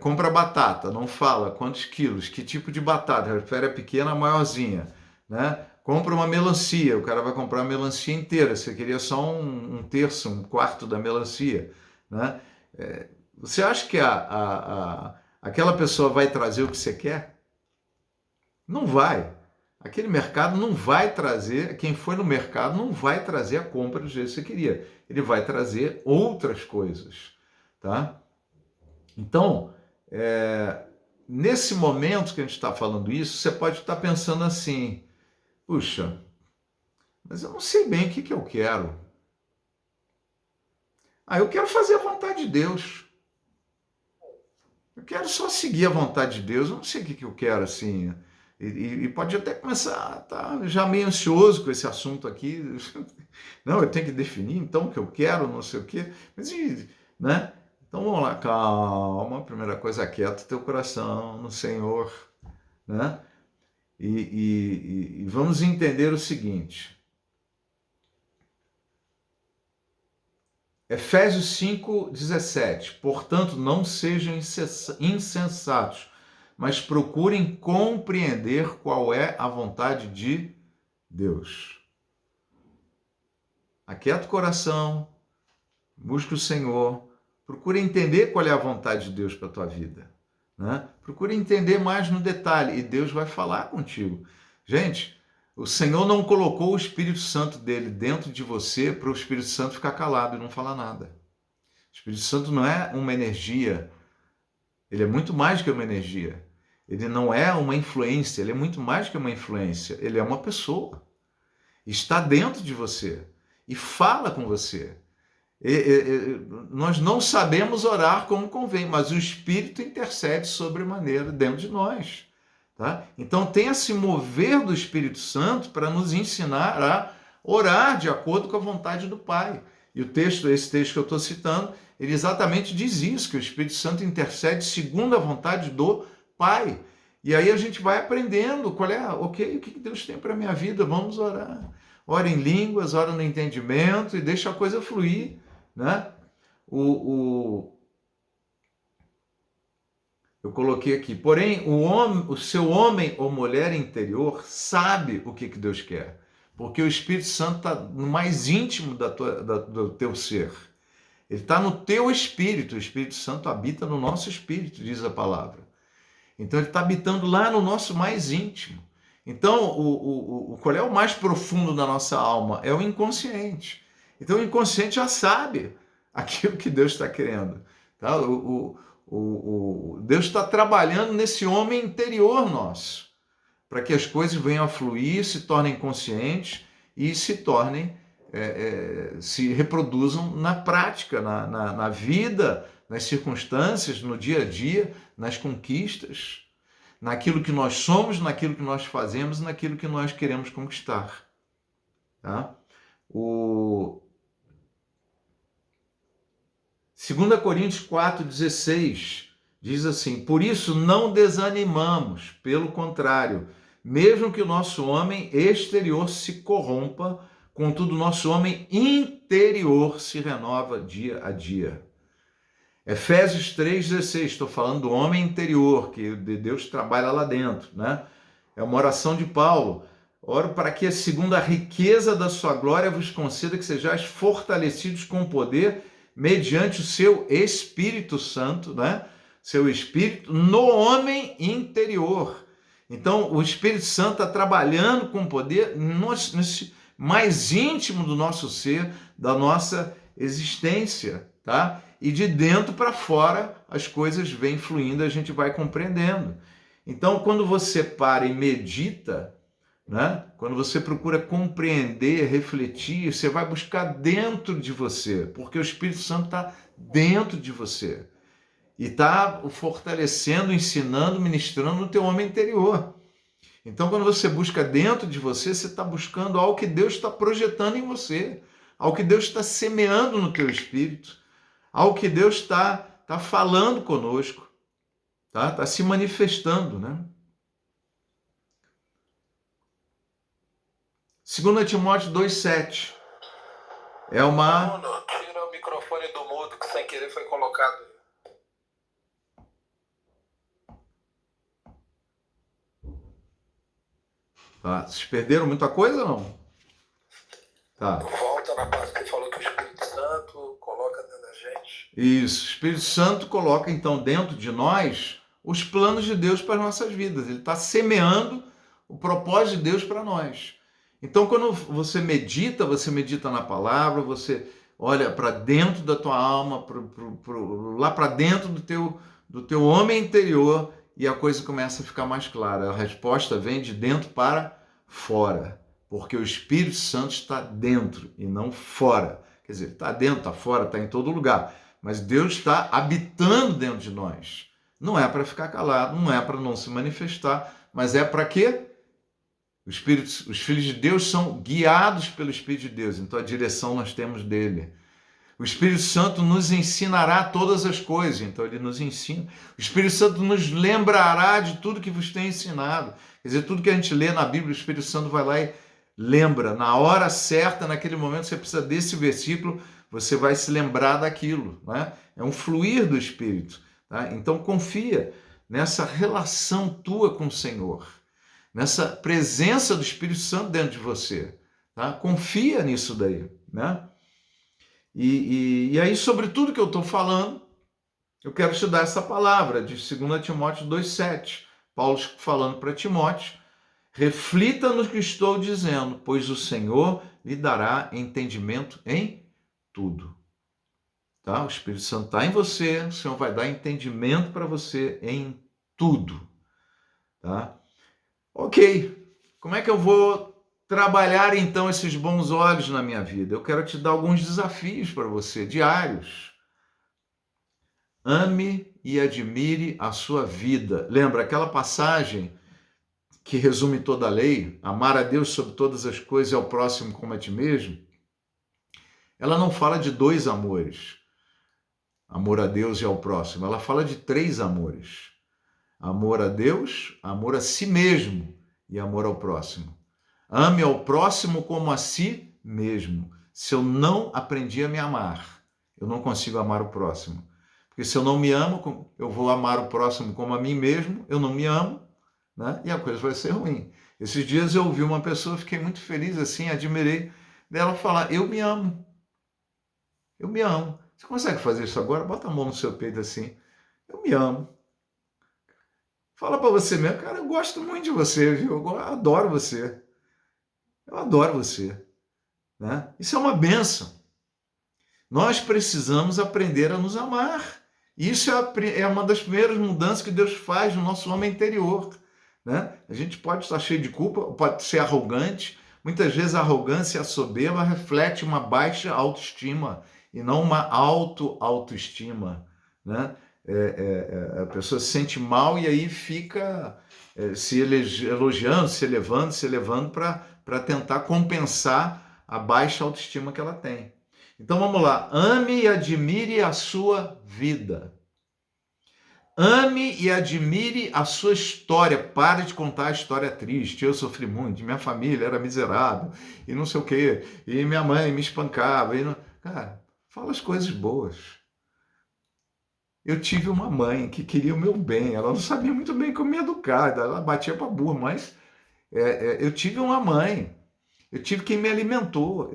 Compra batata, não fala quantos quilos, que tipo de batata, prefere a pequena, a maiorzinha, né? Compra uma melancia, o cara vai comprar a melancia inteira, você queria só um terço, um quarto da melancia, né? Você acha que aquela pessoa vai trazer o que você quer? Não vai. Aquele mercado não vai trazer, quem foi no mercado não vai trazer a compra do jeito que você queria. Ele vai trazer outras coisas, tá? Então, nesse momento que a gente está falando isso, você pode estar pensando assim, puxa, mas eu não sei bem o que eu quero. Eu quero fazer a vontade de Deus. Eu quero só seguir a vontade de Deus, eu não sei o que eu quero, assim. E pode até começar, tá já meio ansioso com esse assunto aqui. Não, eu tenho que definir então o que eu quero, não sei o quê. Mas, né? Então vamos lá, calma. Primeira coisa, aquieta teu coração no Senhor, né? E vamos entender o seguinte. Efésios 5:17. Portanto, não sejam insensatos, mas procurem compreender qual é a vontade de Deus. Aquieta o coração, busque o Senhor, procure entender qual é a vontade de Deus para a tua vida, né? Procure entender mais no detalhe e Deus vai falar contigo. Gente, o Senhor não colocou o Espírito Santo dele dentro de você para o Espírito Santo ficar calado e não falar nada. O Espírito Santo não é uma energia, ele é muito mais que uma energia. Ele não é uma influência, ele é muito mais que uma influência, ele é uma pessoa. Está dentro de você e fala com você. Nós não sabemos orar como convém, mas o Espírito intercede sobremaneira dentro de nós. Tá? Então tem a se mover do Espírito Santo para nos ensinar a orar de acordo com a vontade do Pai. E esse texto que eu estou citando, ele exatamente diz isso, que o Espírito Santo intercede segundo a vontade do Pai. E aí a gente vai aprendendo o que Deus tem para a minha vida, vamos orar. Ora em línguas, ora no entendimento e deixa a coisa fluir, né? Eu coloquei aqui, porém, o seu homem ou mulher interior sabe o que Deus quer, porque o Espírito Santo está no mais íntimo do teu ser. Ele está no teu espírito, o Espírito Santo habita no nosso espírito, diz a palavra. Então ele está habitando lá no nosso mais íntimo. Então, qual é o mais profundo da nossa alma? É o inconsciente. Então o inconsciente já sabe aquilo que Deus está querendo. Tá? Deus está trabalhando nesse homem interior nosso, para que as coisas venham a fluir, se tornem conscientes e se tornem, se reproduzam na prática, na vida, nas circunstâncias, no dia a dia, nas conquistas, naquilo que nós somos, naquilo que nós fazemos, naquilo que nós queremos conquistar. Tá? 2 Coríntios 4,16 diz assim: por isso não desanimamos, pelo contrário, mesmo que o nosso homem exterior se corrompa, contudo o nosso homem interior se renova dia a dia. Efésios 3,16, estou falando do homem interior, que Deus trabalha lá dentro, né? É uma oração de Paulo. Oro para que, segundo a riqueza da sua glória, vos conceda que sejais fortalecidos com poder, mediante o seu Espírito Santo, né? Seu Espírito, no homem interior. Então, o Espírito Santo está trabalhando com poder nesse mais íntimo do nosso ser, da nossa existência, tá? E de dentro para fora as coisas vêm fluindo, a gente vai compreendendo. Então, quando você para e medita, né? Quando você procura compreender, refletir, você vai buscar dentro de você, porque o Espírito Santo está dentro de você e está o fortalecendo, ensinando, ministrando no teu homem interior. Então, quando você busca dentro de você, você está buscando algo que Deus está projetando em você, algo que Deus está semeando no teu espírito, algo que Deus está falando conosco, tá? Está se manifestando, né? 2 Timóteo 2,7 é uma... Bruno, tira o microfone do mudo que sem querer foi colocado. Tá. Vocês perderam muita coisa ou não? Tá. Volta na parte que falou que o Espírito Santo coloca dentro da gente. Isso. O Espírito Santo coloca então dentro de nós os planos de Deus para as nossas vidas. Ele está semeando o propósito de Deus para nós. Então, quando você medita na palavra, você olha para dentro da tua alma, lá para dentro do teu homem interior, e a coisa começa a ficar mais clara. A resposta vem de dentro para fora, porque o Espírito Santo está dentro e não fora. Quer dizer, está dentro, está fora, está em todo lugar. Mas Deus está habitando dentro de nós. Não é para ficar calado, não é para não se manifestar, mas é para quê? Os filhos de Deus são guiados pelo Espírito de Deus, então a direção nós temos dele. O Espírito Santo nos ensinará todas as coisas, então ele nos ensina. O Espírito Santo nos lembrará de tudo que vos tem ensinado. Quer dizer, tudo que a gente lê na Bíblia, o Espírito Santo vai lá e lembra. Na hora certa, naquele momento, você precisa desse versículo, você vai se lembrar daquilo, né? É um fluir do Espírito, tá? Então confia nessa relação tua com o Senhor, nessa presença do Espírito Santo dentro de você, tá? Confia nisso daí, né? E aí, sobre tudo que eu estou falando, eu quero te dar essa palavra de 2 Timóteo 2,7. Paulo falando para Timóteo: reflita no que estou dizendo, pois o Senhor lhe dará entendimento em tudo. Tá? O Espírito Santo está em você, o Senhor vai dar entendimento para você em tudo. Tá? Ok, como é que eu vou trabalhar então esses bons olhos na minha vida? Eu quero te dar alguns desafios para você, diários. Ame e admire a sua vida. Lembra aquela passagem que resume toda a lei? Amar a Deus sobre todas as coisas e ao próximo como a ti mesmo? Ela não fala de dois amores, amor a Deus e ao próximo. Ela fala de três amores. Amor a Deus, amor a si mesmo e amor ao próximo. Ame ao próximo como a si mesmo. Se eu não aprendi a me amar, eu não consigo amar o próximo. Porque se eu não me amo, eu vou amar o próximo como a mim mesmo, eu não me amo, né? E a coisa vai ser ruim. Esses dias eu ouvi uma pessoa, fiquei muito feliz assim, admirei dela falar: eu me amo. Eu me amo. Você consegue fazer isso agora? Bota a mão no seu peito assim. Eu me amo. Fala para você mesmo: cara, eu gosto muito de você, viu? Eu adoro você. Eu adoro você, né? Isso é uma bênção. Nós precisamos aprender a nos amar. Isso é uma das primeiras mudanças que Deus faz no nosso homem interior, né? A gente pode estar cheio de culpa, pode ser arrogante. Muitas vezes a arrogância e a soberba reflete uma baixa autoestima e não uma autoestima, né? A pessoa se sente mal e aí fica se elogiando, se elevando para tentar compensar a baixa autoestima que ela tem. Então vamos lá, ame e admire a sua vida. Ame e admire a sua história. Pare de contar a história triste. Eu sofri muito, minha família era miserável, e não sei o quê, e minha mãe me espancava. Cara, fala as coisas boas. Eu tive uma mãe que queria o meu bem, ela não sabia muito bem como me educar, ela batia para burro, mas eu tive uma mãe, eu tive quem me alimentou,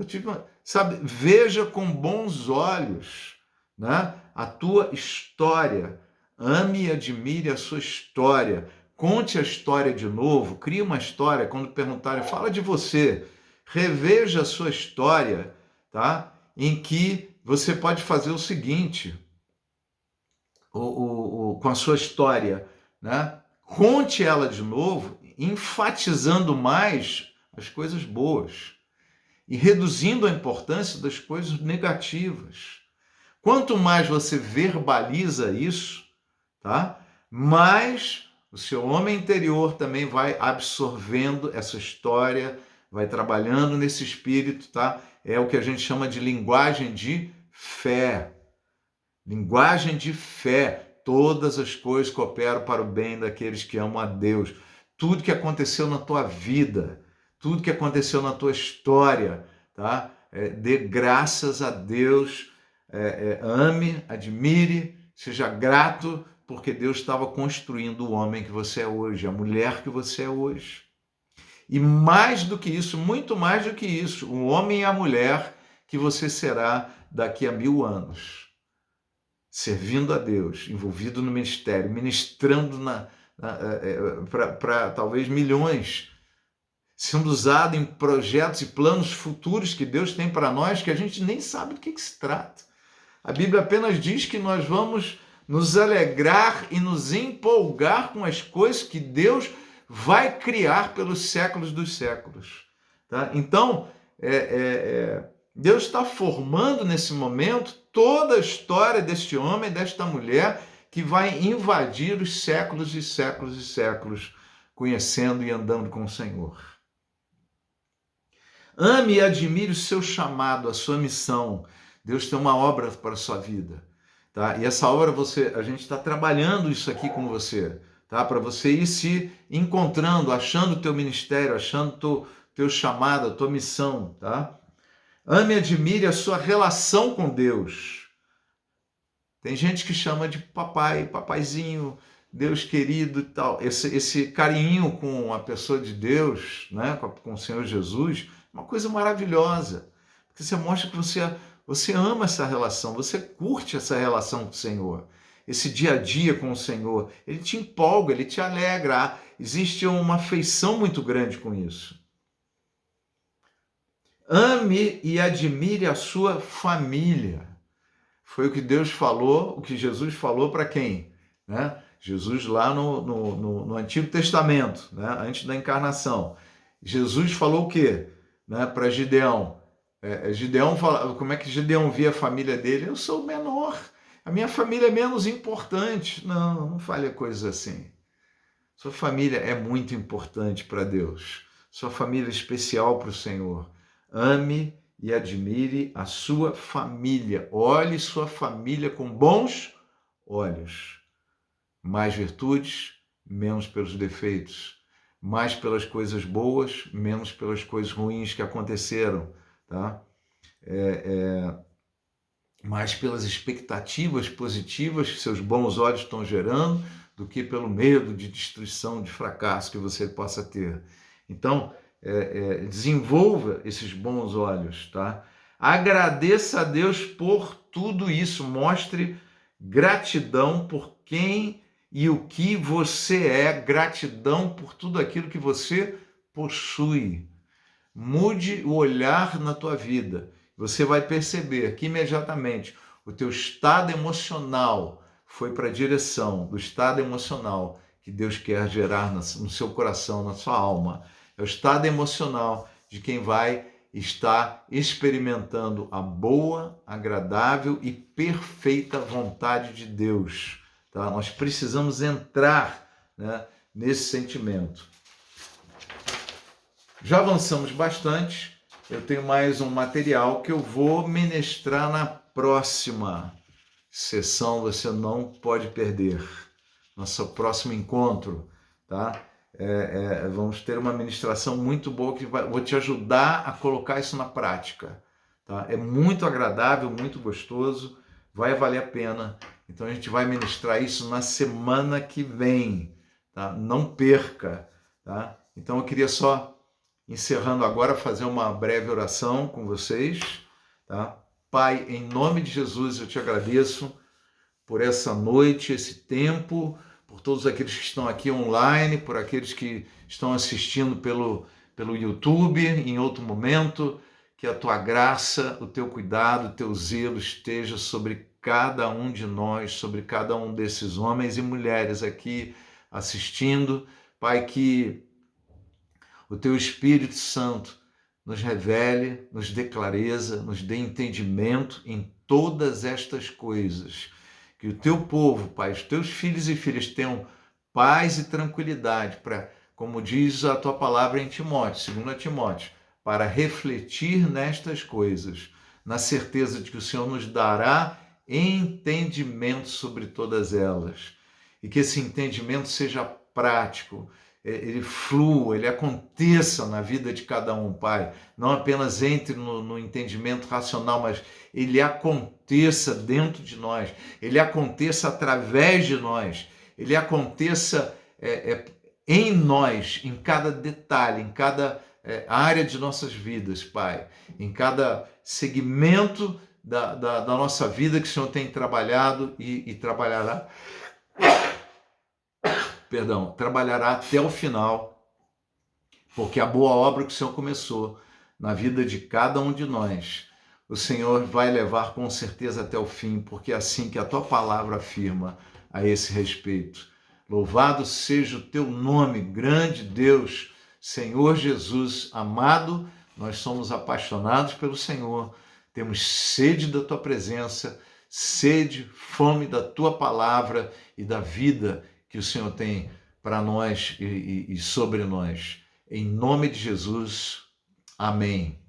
sabe, veja com bons olhos, né, a tua história, ame e admire a sua história, conte a história de novo, crie uma história, quando perguntarem, fala de você, reveja a sua história, tá, em que você pode fazer o seguinte, com a sua história, né? Conte ela de novo, enfatizando mais as coisas boas e reduzindo a importância das coisas negativas. Quanto mais você verbaliza isso, tá? Mais o seu homem interior também vai absorvendo essa história, vai trabalhando nesse espírito, tá? É o que a gente chama de linguagem de fé. Linguagem de fé. Todas as coisas cooperam para o bem daqueles que amam a Deus. Tudo que aconteceu na tua vida, tudo que aconteceu na tua história, tá? Dê graças a Deus, ame, admire, seja grato, porque Deus estava construindo o homem que você é hoje, a mulher que você é hoje. E mais do que isso, muito mais do que isso, o homem e a mulher que você será daqui a 1000 anos. Servindo a Deus, envolvido no ministério, ministrando para talvez milhões, sendo usado em projetos e planos futuros que Deus tem para nós, que a gente nem sabe do que se trata. A Bíblia apenas diz que nós vamos nos alegrar e nos empolgar com as coisas que Deus vai criar pelos séculos dos séculos. Tá? Então, Deus está formando nesse momento toda a história deste homem e desta mulher que vai invadir os séculos e séculos e séculos, conhecendo e andando com o Senhor. Ame e admire o seu chamado, a sua missão. Deus tem uma obra para a sua vida. Tá? E essa obra a gente está trabalhando isso aqui com você, tá? Para você ir se encontrando, achando o teu ministério, achando teu chamado, a tua missão. Tá? Ame e admire a sua relação com Deus. Tem gente que chama de papai, papaizinho, Deus querido e tal. Esse carinho com a pessoa de Deus, né? Com o Senhor Jesus, é uma coisa maravilhosa. Porque você mostra que você ama essa relação, você curte essa relação com o Senhor. Esse dia a dia com o Senhor, ele te empolga, ele te alegra. Existe uma afeição muito grande com isso. Ame e admire a sua família. Foi o que Deus falou, o que Jesus falou para quem? Né? Jesus lá no Antigo Testamento, né? Antes da encarnação. Jesus falou o quê? Né? Para Gideão. Gideão fala, como é que Gideão via a família dele? Eu sou o menor, a minha família é menos importante. Não fale coisas assim. Sua família é muito importante para Deus. Sua família é especial para o Senhor. Ame e admire a sua família. Olhe sua família com bons olhos. Mais virtudes, menos pelos defeitos. Mais pelas coisas boas, menos pelas coisas ruins que aconteceram. Tá? Mais pelas expectativas positivas que seus bons olhos estão gerando do que pelo medo de destruição, de fracasso que você possa ter. Então, desenvolva esses bons olhos, tá? Agradeça a Deus por tudo isso, mostre gratidão por quem e o que você é, gratidão por tudo aquilo que você possui. Mude o olhar na tua vida. Você vai perceber que imediatamente o teu estado emocional foi para a direção do estado emocional que Deus quer gerar no seu coração, na sua alma. É o estado emocional de quem vai estar experimentando a boa, agradável e perfeita vontade de Deus. Tá? Nós precisamos entrar, né, nesse sentimento. Já avançamos bastante. Eu tenho mais um material que eu vou ministrar na próxima sessão. Você não pode perder. Nosso próximo encontro, tá? Vamos ter uma ministração muito boa que vou te ajudar a colocar isso na prática. Tá? É muito agradável, muito gostoso, vai valer a pena. Então a gente vai ministrar isso na semana que vem. Tá? Não perca. Tá? Então eu queria só, encerrando agora, fazer uma breve oração com vocês. Tá? Pai, em nome de Jesus, eu te agradeço por essa noite, esse tempo, por todos aqueles que estão aqui online, por aqueles que estão assistindo pelo YouTube em outro momento, que a tua graça, o teu cuidado, o teu zelo esteja sobre cada um de nós, sobre cada um desses homens e mulheres aqui assistindo. Pai, que o teu Espírito Santo nos revele, nos dê clareza, nos dê entendimento em todas estas coisas. Que o teu povo, Pai, os teus filhos e filhas tenham paz e tranquilidade para, como diz a tua palavra em Timóteo, 2 Timóteo, para refletir nestas coisas, na certeza de que o Senhor nos dará entendimento sobre todas elas. E que esse entendimento seja prático, ele flua, ele aconteça na vida de cada um, Pai. Não apenas entre no entendimento racional, mas ele aconteça dentro de nós, ele aconteça através de nós, ele aconteça em nós, em cada detalhe, em cada área de nossas vidas, Pai, em cada segmento da nossa vida que o Senhor tem trabalhado e trabalhará, trabalhará até o final, porque a boa obra que o Senhor começou na vida de cada um de nós, o Senhor vai levar com certeza até o fim, porque é assim que a tua palavra afirma a esse respeito. Louvado seja o teu nome, grande Deus, Senhor Jesus amado. Nós somos apaixonados pelo Senhor, temos sede da tua presença, sede, fome da tua palavra e da vida que o Senhor tem para nós e sobre nós. Em nome de Jesus, amém.